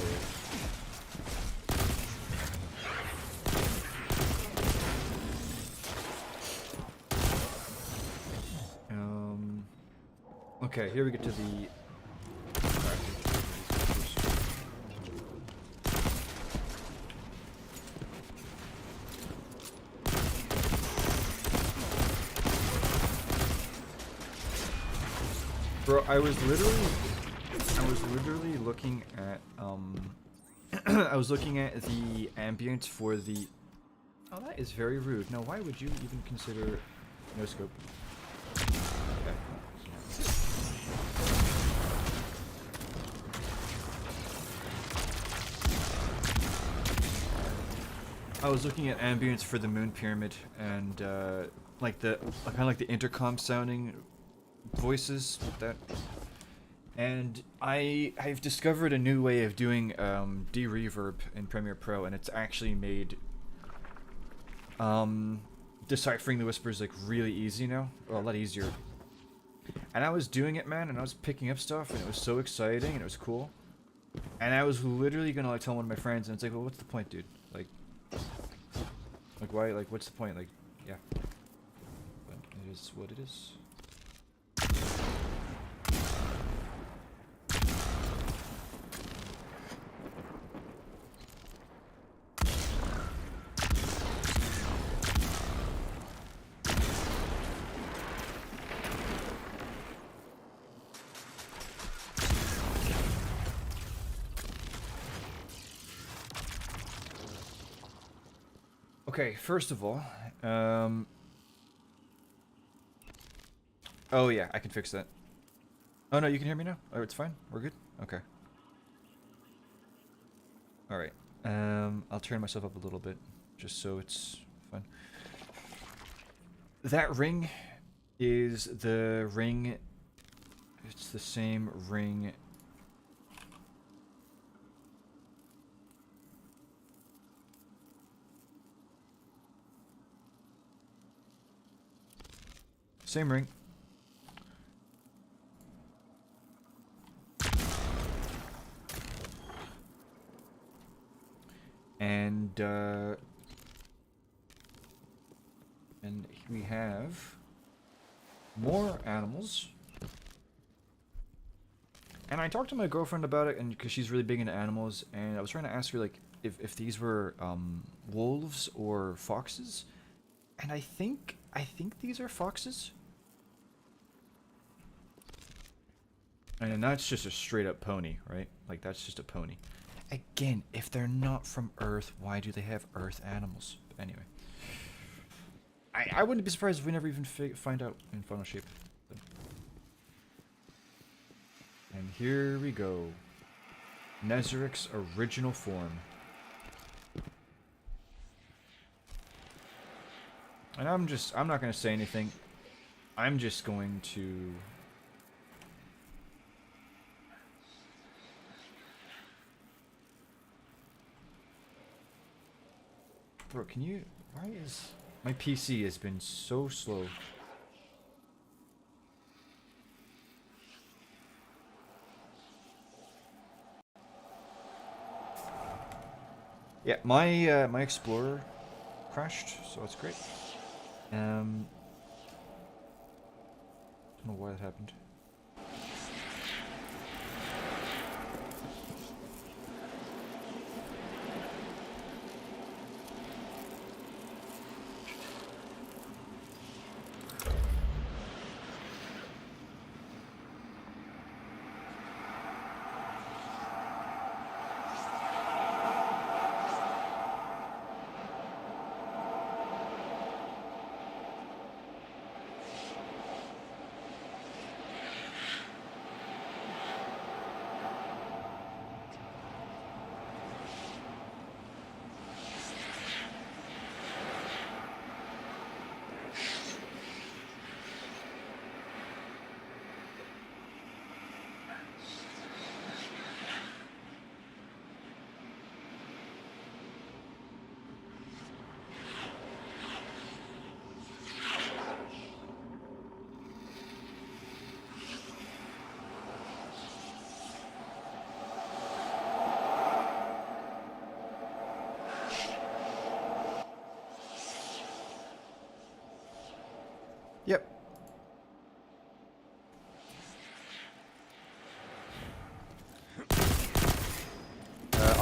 Okay, here we get to the. Bro, I was literally looking at I was looking at the ambience for the. Oh, that is very rude. No, why would you even consider no scope? Okay. I was looking at ambience for the moon pyramid and like the kind of like the intercom sounding voices that, and I've discovered a new way of doing de-reverb in Premiere Pro, and it's actually made deciphering the whispers like really easy now, well, a lot easier. And I was doing it, man, and I was picking up stuff, and it was so exciting, and it was cool. And I was literally gonna like tell one of my friends, and it's like, well, what's the point, dude? Like why? Like, what's the point? Like, yeah. But it is what it is. Okay, first of all, oh yeah, I can fix that. Oh no, you can hear me now? Oh, it's fine? We're good? Okay. Alright, I'll turn myself up a little bit, just so it's fun. That ring is the ring, it's the same ring. Same ring. And we have more animals. And I talked to my girlfriend about it, and because she's really big into animals, and I was trying to ask her like if these were wolves or foxes, and I think these are foxes. And that's just a straight up pony, right? Like, that's just a pony. Again, if they're not from Earth, why do they have Earth animals? But anyway. I wouldn't be surprised if we never even find out in final shape. But. And here we go. Nezaric's original form. And I'm not going to say anything. I'm just going to... Bro, can you... Why is... My PC has been so slow. Yeah, my my Explorer crashed, so it's great. Don't know why that happened.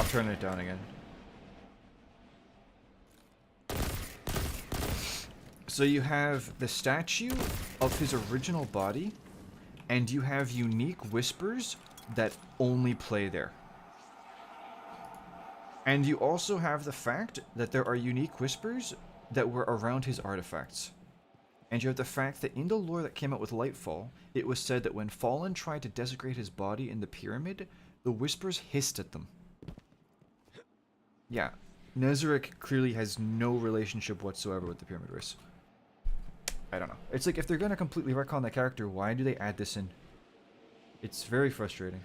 turn it down again. So you have the statue of his original body, and you have unique whispers that only play there. And you also have the fact that there are unique whispers that were around his artifacts. And you have the fact that in the lore that came out with Lightfall, it was said that when Fallen tried to desecrate his body in the pyramid, the whispers hissed at them. Yeah, Nezarec clearly has no relationship whatsoever with the Pyramid Race. I don't know. It's like, if they're gonna completely retcon the character, why do they add this in? It's very frustrating.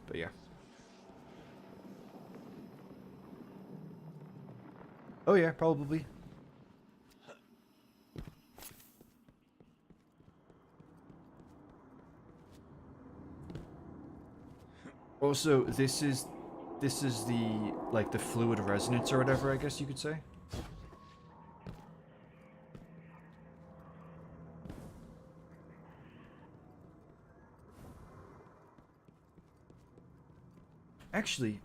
But yeah. Oh yeah, probably. Also, this is the, like, the fluid resonance or whatever, I guess you could say. Actually,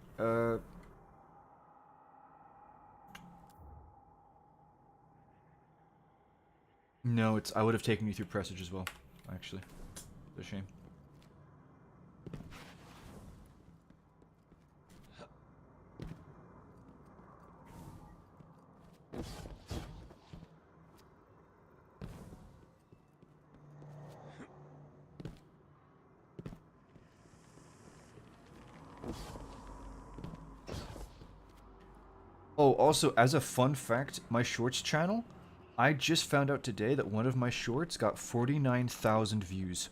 no, I would have taken you through Presage as well, actually. It's a shame. Oh, also, as a fun fact, my shorts channel, I just found out today that one of my shorts got 49,000 views.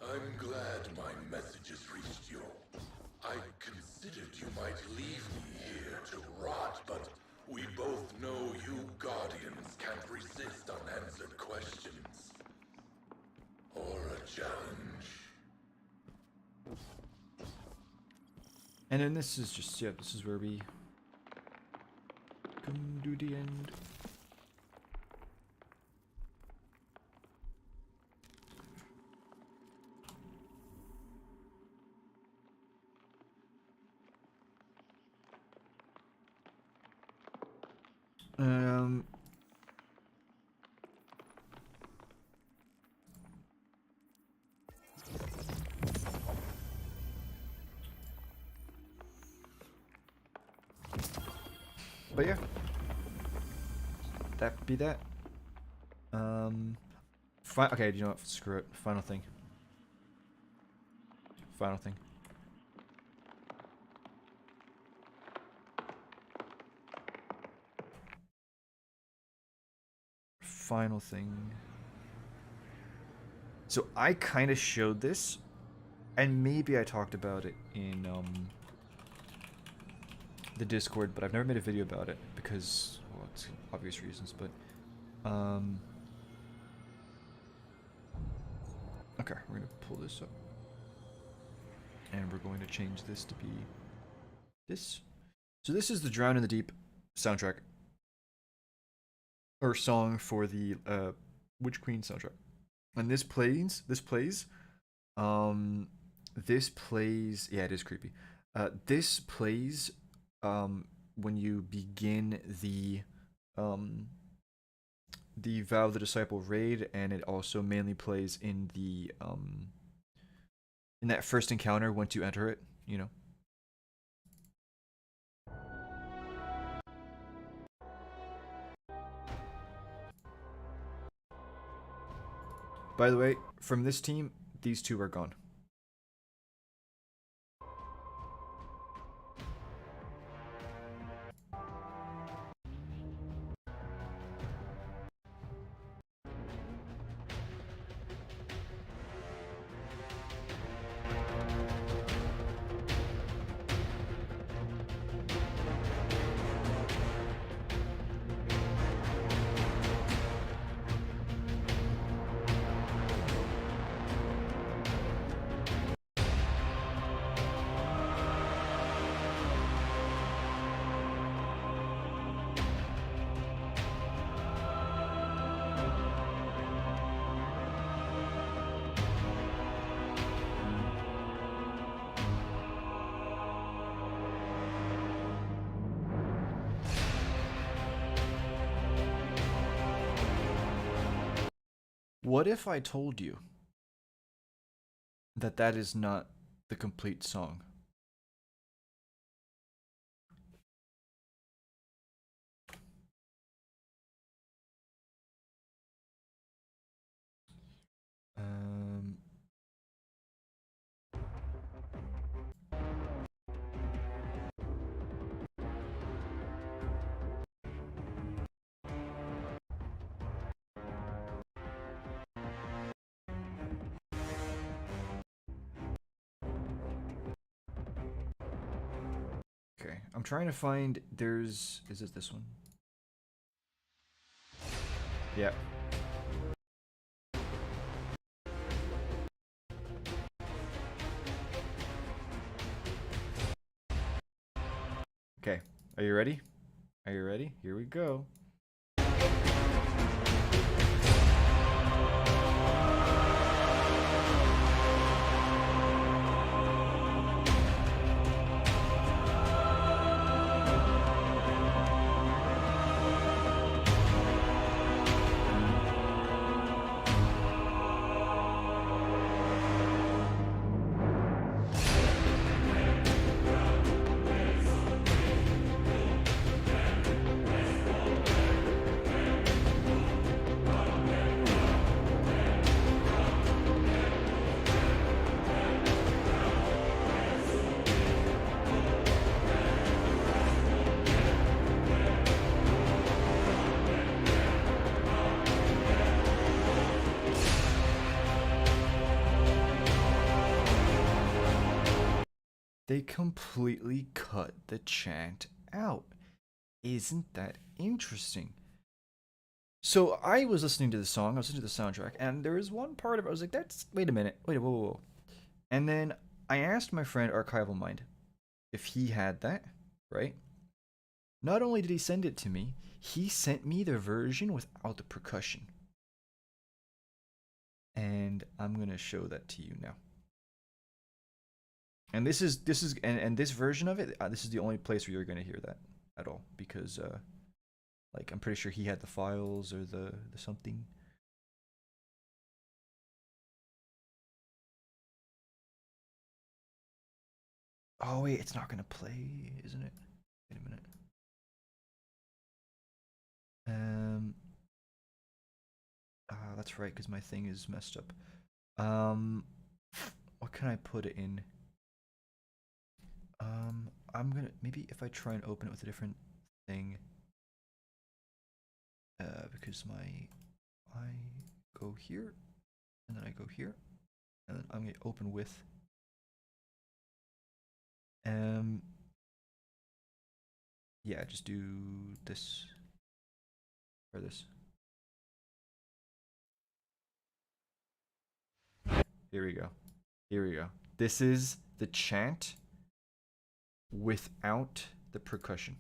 I'm glad my messages reached you. I considered you might leave me here to rot, but we both know you Guardians can't resist unanswered questions. Or a challenge. And then this is just, yeah, this is where we come to the end. But yeah, that be that. Okay, you know what? Screw it. Final thing. Final thing. Final thing. So I kind of showed this, and maybe I talked about it in the Discord, but I've never made a video about it because, well, it's obvious reasons, but okay, we're gonna pull this up and we're going to change this to be this. So this is the Drown in the Deep soundtrack, or song for the Witch Queen soundtrack, and this plays yeah, it is creepy. This plays when you begin the Vow of the Disciple raid, and it also mainly plays in the in that first encounter once you enter it, you know. By the way, from this team, these two are gone. What if I told you that that is not the complete song? Um, okay, I'm trying to find. Is it this one? Yeah. Okay, are you ready? Are you ready? Here we go. They completely cut the chant out. Isn't that interesting? So I was listening to the song, I was listening to the soundtrack, and there was one part of it, I was like, wait a minute, whoa, whoa, whoa. And then I asked my friend Archival Mind if he had that, right? Not only did he send it to me, he sent me the version without the percussion. And I'm gonna show that to you now. And this is this version of it, this is the only place where you're gonna hear that at all, because like I'm pretty sure he had the files or the something. Oh wait, it's not gonna play, isn't it? Wait a minute. That's right, because my thing is messed up. What can I put it in? I'm gonna maybe if I try and open it with a different thing. Because I go here, and then I go here, and then I'm gonna open with. Yeah, just do this or this. Here we go. Here we go. This is the chant without the percussion.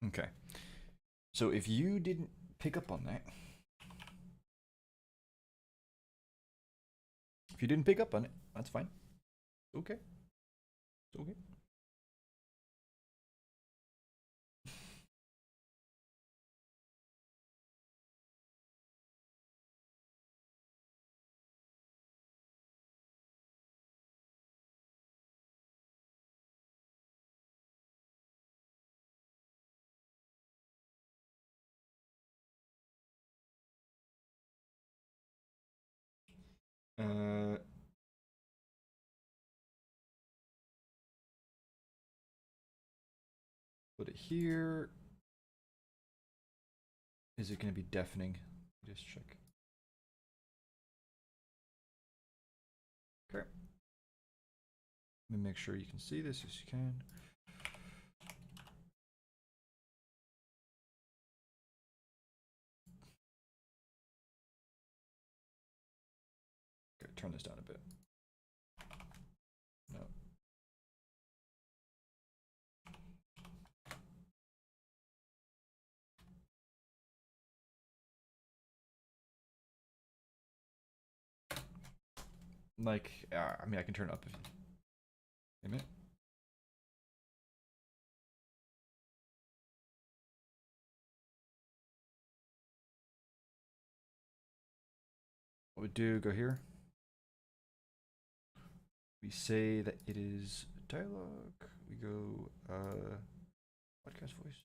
Okay. So if you didn't pick up on that, if you didn't pick up on it, that's fine. Okay. It's okay. Put it here. Is it going to be deafening? Just check. Okay. Let me make sure you can see this. Yes, you can. turn this down a bit. No. Like, I mean, I can turn it up if you... Wait a minute. What we do, go here. We say that it is dialogue. We go, podcast voice.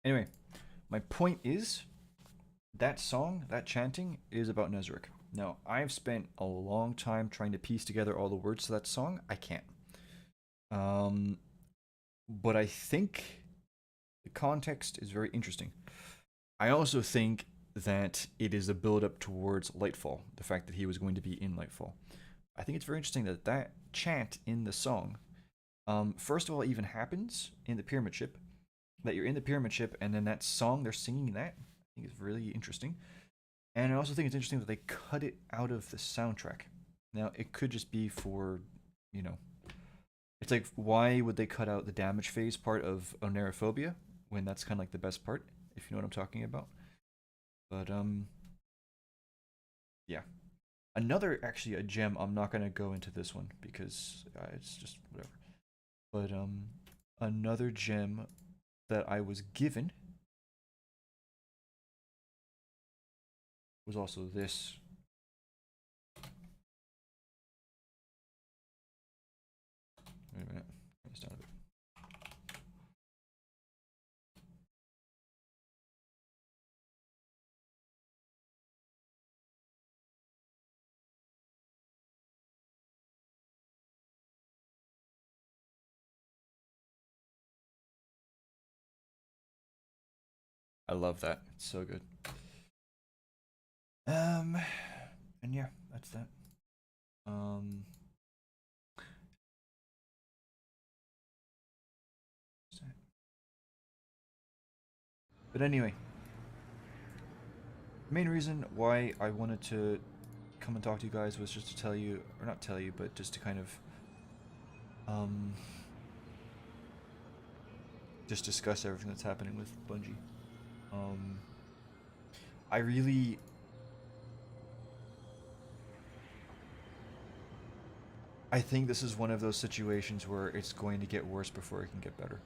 Anyway, my point is, that song, that chanting, is about Nezric. Now, I've spent a long time trying to piece together all the words to that song. I can't. But I think the context is very interesting. I also think that it is a build-up towards Lightfall, the fact that he was going to be in Lightfall. I think it's very interesting that that chant in the song, first of all, even happens in the pyramid ship, that you're in the pyramid ship, and then that song, they're singing that. I think it's really interesting. And I also think it's interesting that they cut it out of the soundtrack. Now, it could just be for, you know, it's like, why would they cut out the damage phase part of Oneirophobia when that's kind of like the best part, if you know what I'm talking about? But, yeah. Another, actually, a gem, I'm not going to go into this one because it's just whatever. But, another gem that I was given was also this. Wait a minute. Turn this down a bit. I love that. It's so good. And yeah, that's that. But anyway, the main reason why I wanted to come and talk to you guys was just to tell you, or not tell you, but just to kind of just discuss everything that's happening with Bungie. I think this is one of those situations where it's going to get worse before it can get better.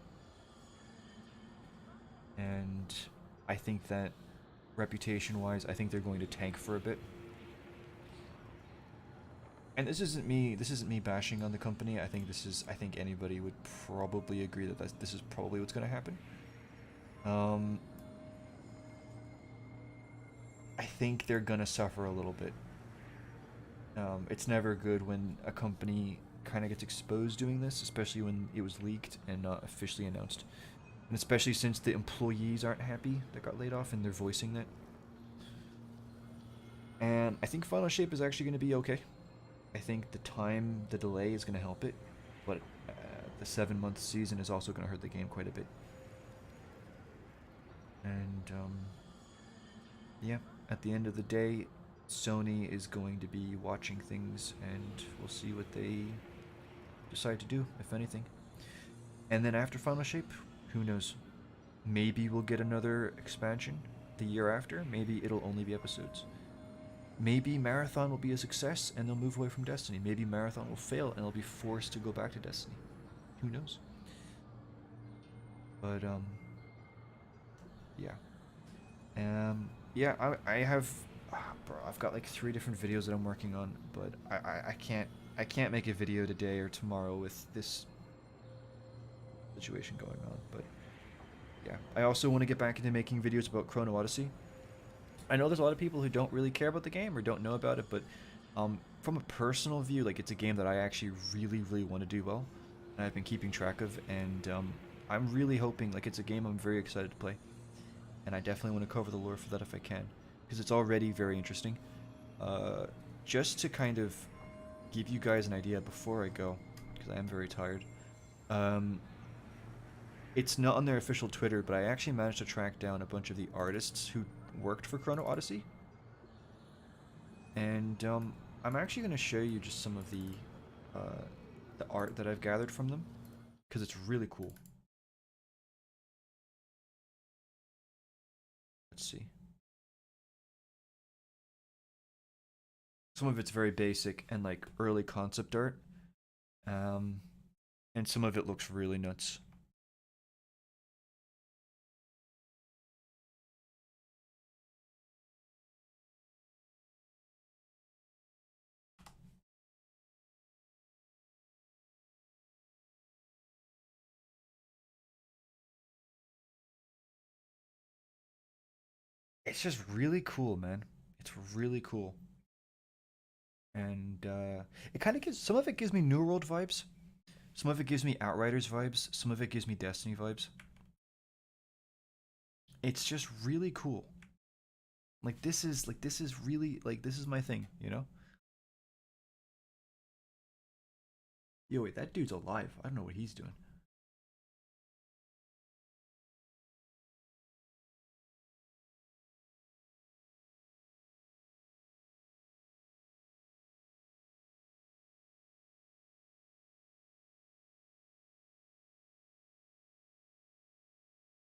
And I think that reputation-wise, I think they're going to tank for a bit. And this isn't me bashing on the company. I think anybody would probably agree that this is probably what's going to happen. I think they're going to suffer a little bit. It's never good when a company kind of gets exposed doing this, especially when it was leaked and not officially announced. And especially since the employees aren't happy that got laid off and they're voicing that. And I think Final Shape is actually going to be okay. I think the delay is going to help it. But the 7-month season is also going to hurt the game quite a bit. And, yeah, at the end of the day, Sony is going to be watching things, and we'll see what they decide to do, if anything. And then after Final Shape, who knows? Maybe we'll get another expansion the year after. Maybe it'll only be episodes. Maybe Marathon will be a success and they'll move away from Destiny. Maybe Marathon will fail and they'll be forced to go back to Destiny. Who knows? But, yeah. Yeah, I have... bro, I've got like 3 different videos that I'm working on, but I can't make a video today or tomorrow with this situation going on. But yeah, I also want to get back into making videos about Chrono Odyssey. I know there's a lot of people who don't really care about the game or don't know about it, but from a personal view, like, it's a game that I actually really want to do well, and I've been keeping track of, and I'm really hoping, like, it's a game I'm very excited to play, and I definitely want to cover the lore for that if I can, because it's already very interesting. Just to kind of give you guys an idea before I go, because I am very tired. It's not on their official Twitter, but I actually managed to track down a bunch of the artists who worked for Chrono Odyssey. And I'm actually going to show you just some of the art that I've gathered from them, because it's really cool. Let's see. Some of it's very basic and like early concept art. And some of it looks really nuts. It's just really cool, man. It's really cool. And it kind of gives, some of it gives me New World vibes. Some of it gives me Outriders vibes. Some of it gives me Destiny vibes. It's just really cool. Like, this is really, like, this is my thing, you know? Yo, wait, that dude's alive. I don't know what he's doing.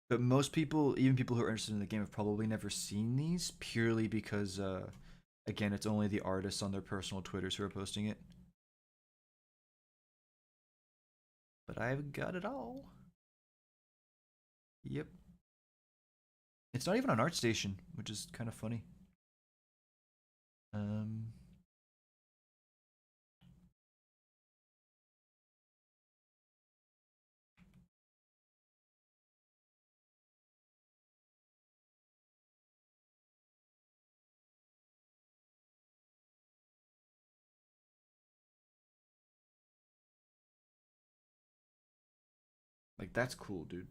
But most people, even people who are interested in the game, have probably never seen these, purely because, again, it's only the artists on their personal Twitters who are posting it. But I've got it all. Yep. It's not even on ArtStation, which is kind of funny. Like, that's cool, dude.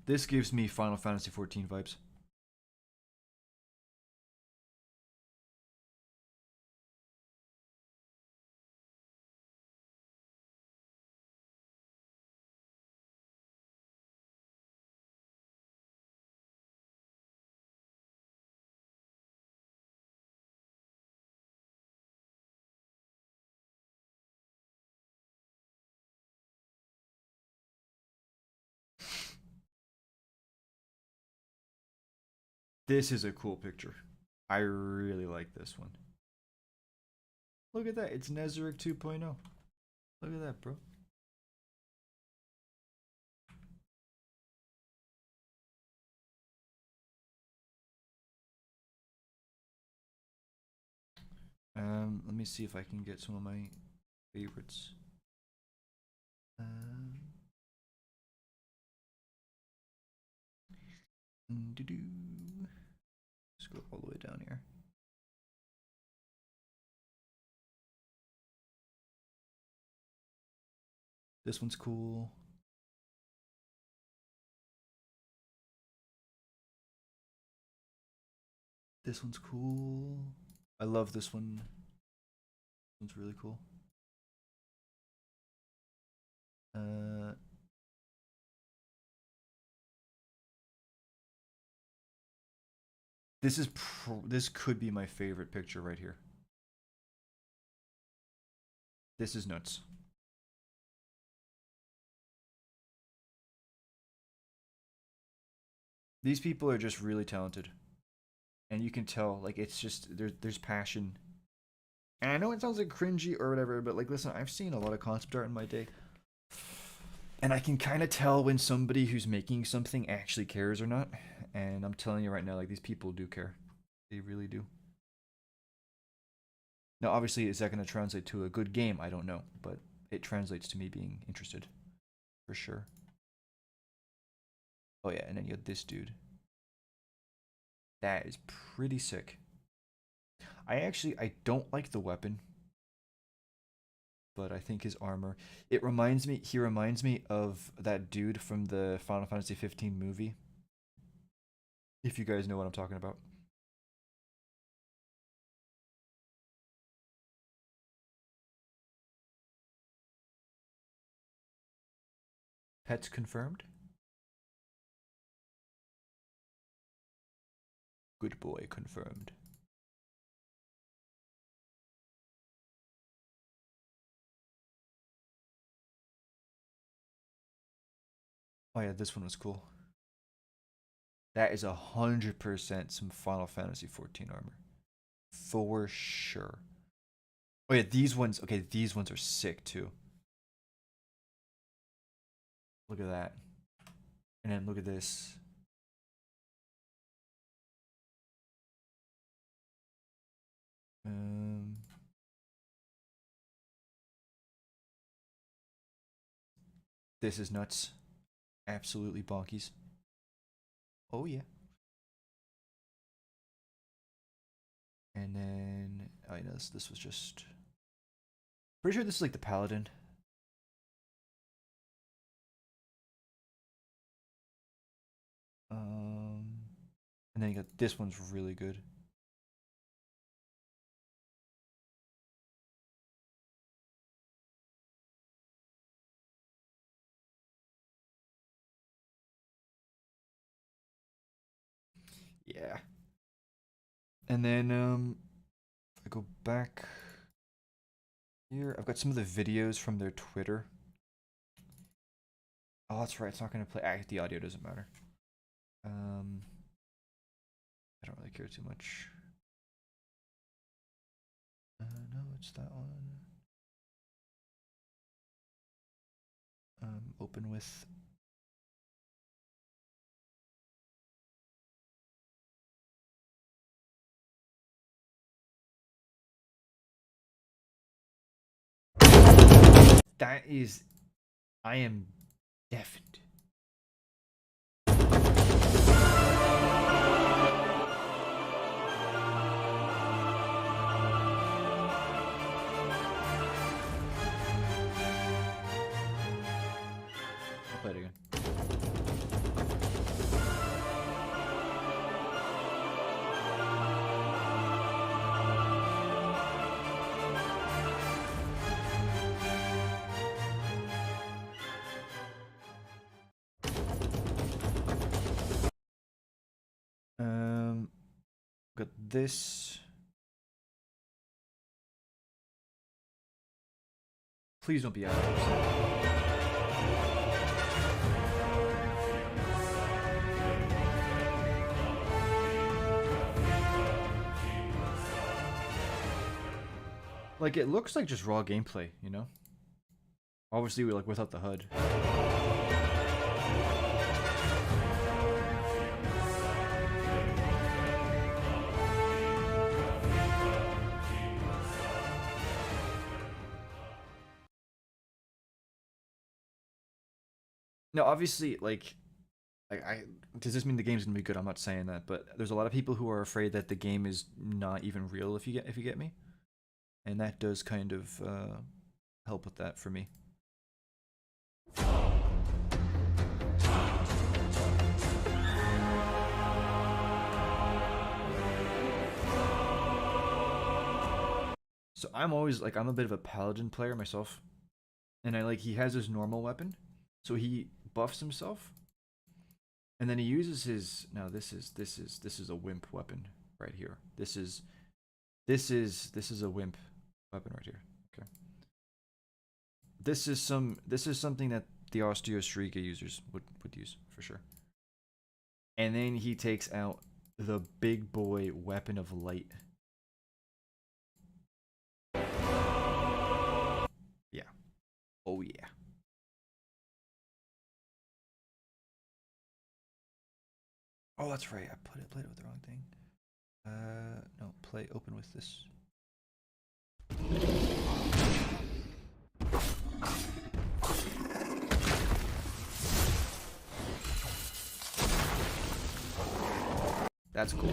This gives me Final Fantasy XIV vibes. This is a cool picture. I really like this one. Look at that. It's Nezarec 2.0. Look at that, bro. Let me see if I can get some of my favorites. Let's go all the way down here. This one's cool. This one's cool. I love this one. This one's really cool. This could be my favorite picture right here. This is nuts. These people are just really talented. And you can tell, like, it's just, there's passion. And I know it sounds like cringy or whatever, but, like, listen, I've seen a lot of concept art in my day. And I can kind of tell when somebody who's making something actually cares or not. And I'm telling you right now, like, these people do care. They really do. Now, obviously, is that going to translate to a good game? I don't know. But it translates to me being interested. For sure. Oh, yeah. And then you got this dude. That is pretty sick. I don't like the weapon. But I think his armor, he reminds me of that dude from the Final Fantasy 15 movie. If you guys know what I'm talking about. Pets confirmed. Good boy confirmed. Oh yeah, this one was cool. That is 100% some Final Fantasy 14 armor. For sure. Oh yeah, these ones, okay, these ones are sick too. Look at that. And then look at this. This is nuts. Absolutely bonkies. Oh yeah. And then, oh yeah, this was just, pretty sure this is like the Paladin. And then you got this one's really good. Yeah. And then if I go back here, I've got some of the videos from their Twitter. Oh, that's right. It's not gonna play. The audio doesn't matter. I don't really care too much. No, it's that one. Open with. That is, I am deafened. I'll play it again. Got this. Please don't be out of Like, it looks like just raw gameplay, you know? Obviously, we like without the HUD. Now, obviously, like does this mean the game's gonna be good? I'm not saying that, but there's a lot of people who are afraid that the game is not even real. If you get me, and that does kind of help with that for me. So I'm always like, I'm a bit of a paladin player myself, and he has his normal weapon, so he buffs himself, and then he uses his. Now this is a wimp weapon right here. This is a wimp weapon right here. Okay. This is something that the Austriga users would use for sure. And then he takes out the big boy weapon of light. Yeah. Oh yeah. Oh, that's right. I played it with the wrong thing. No, play open with this. That's cool.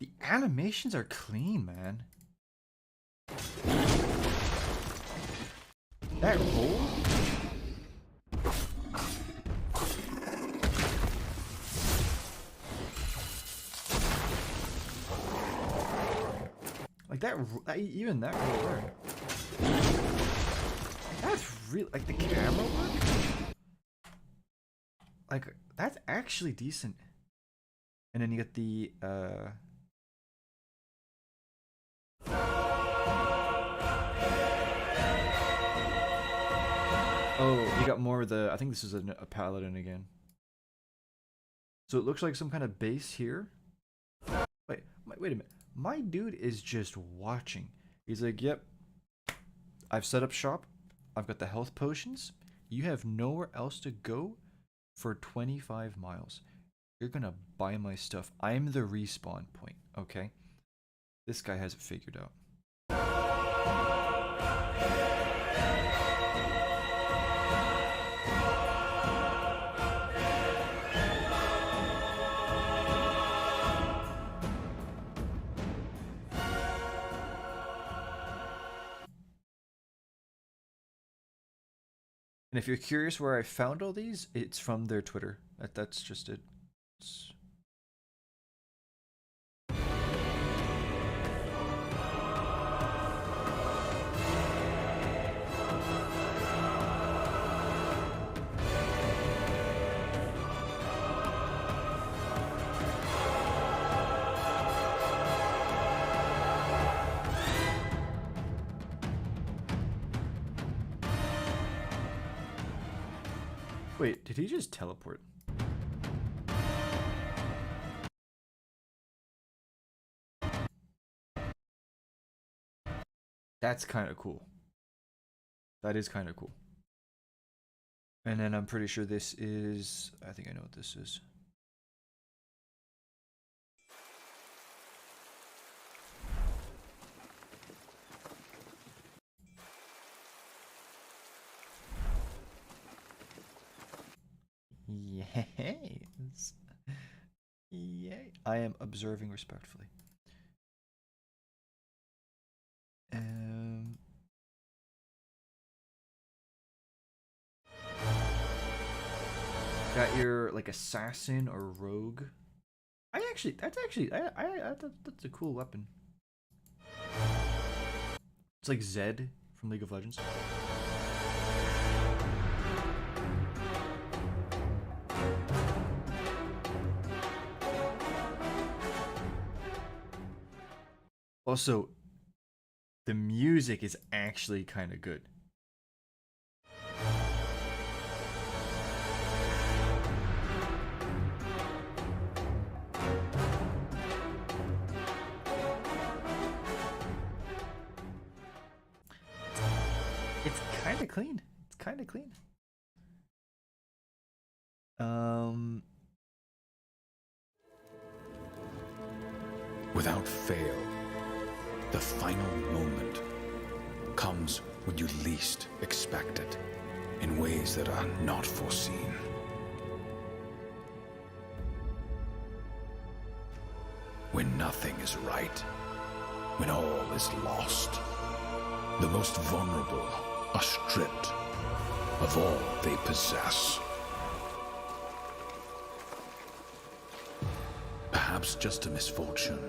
The animations are clean, man. That roll? Like that, even that roll there. That's really, like the camera work? Like, that's actually decent. And then you get the, oh, you got more of the, I think this is a paladin again. So it looks like some kind of base here. Wait a minute. My dude is just watching. He's like, yep, I've set up shop. I've got the health potions. You have nowhere else to go for 25 miles. You're gonna buy my stuff. I'm the respawn point, okay? This guy has it figured out. And if you're curious where I found all these, it's from their Twitter. That's just it. Wait, did he just teleport? That's kind of cool. That is kind of cool. And then I'm pretty sure this is... I think I know what this is. Yes. Yay. I am observing respectfully. Got your like assassin or rogue. That's a cool weapon. It's like Zed from League of Legends. Also, the music is actually kind of good. It's kind of clean. It's kind of clean. Without fail, the final moment comes when you least expect it, in ways that are not foreseen. When nothing is right, when all is lost, the most vulnerable are stripped of all they possess. Perhaps just a misfortune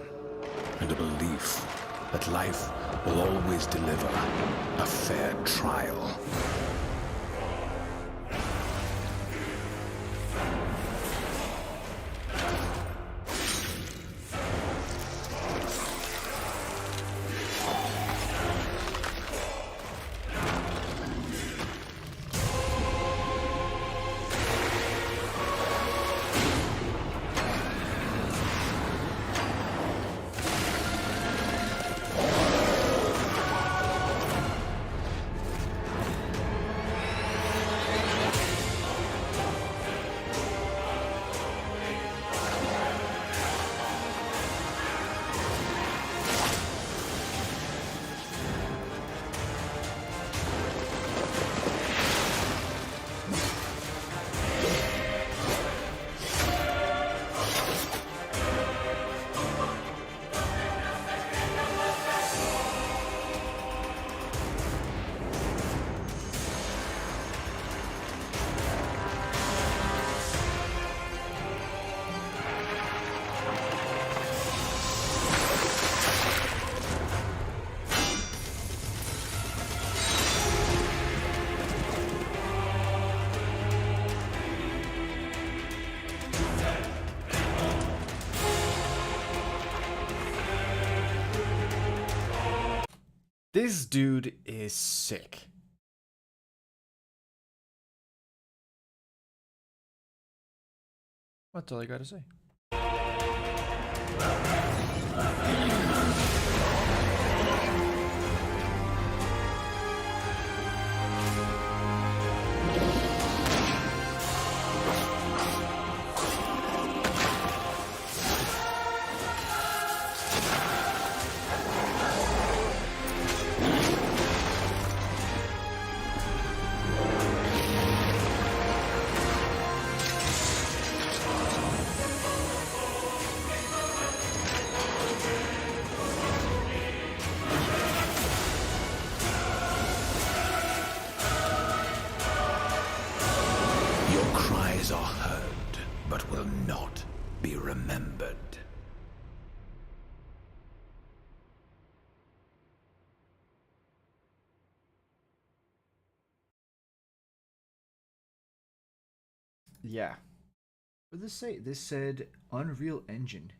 and a belief that life will always deliver a fair trial. This dude is sick. That's all I gotta say. Your cries are heard, but will not be remembered. Yeah. What did this say? This said Unreal Engine.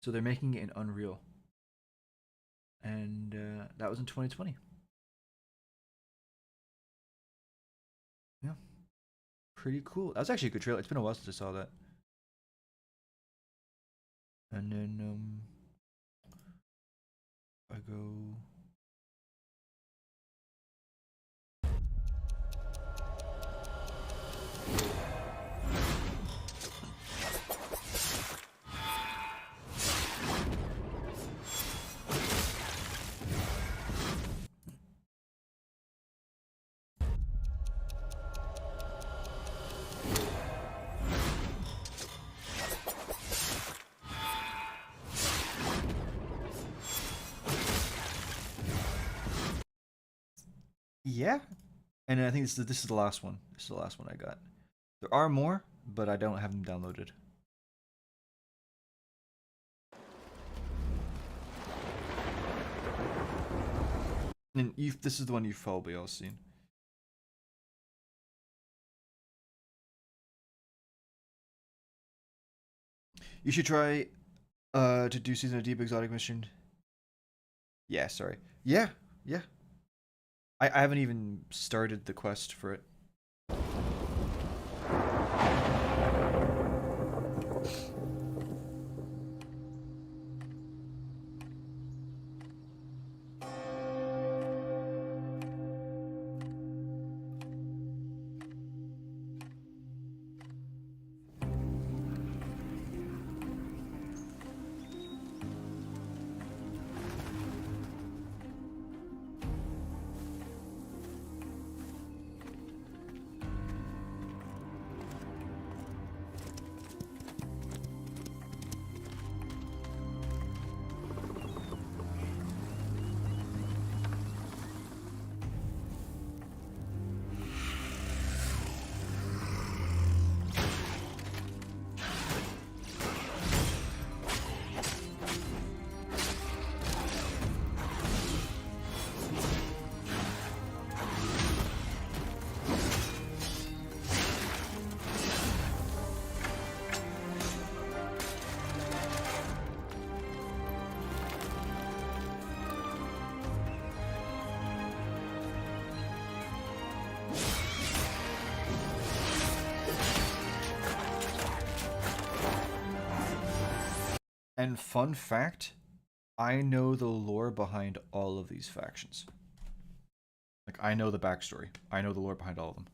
So they're making it in Unreal. And that was in 2020. Yeah. Pretty cool. That was actually a good trailer. It's been a while since I saw that. And then I go. Yeah, and I think this is the last one. This is the last one I got. There are more, but I don't have them downloaded. And this is the one you've probably all seen. You should try to do Season of Deep Exotic Mission. Yeah, sorry. Yeah. I haven't even started the quest for it. And fun fact, I know the lore behind all of these factions. Like, I know the backstory. I know the lore behind all of them.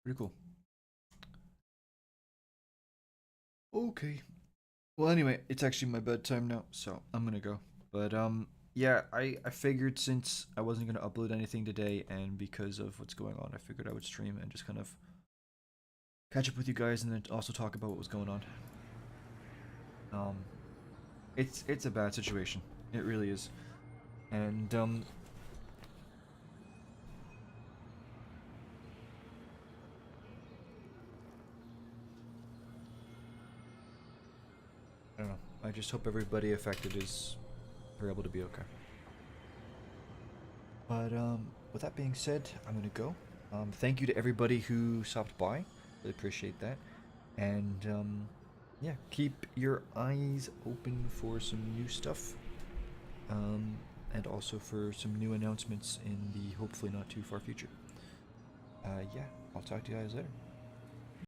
Pretty cool. Okay. Well, anyway, it's actually my bedtime now, so I'm gonna go. But yeah, I figured since I wasn't gonna upload anything today, and because of what's going on, I figured I would stream and just kind of catch up with you guys, and then also talk about what was going on. It's a bad situation. It really is, and I don't know. I just hope everybody affected is are able to be okay. But with that being said, I'm gonna go. Thank you to everybody who stopped by. Really appreciate that. And yeah, keep your eyes open for some new stuff. And also for some new announcements in the hopefully not too far future. Yeah, I'll talk to you guys later.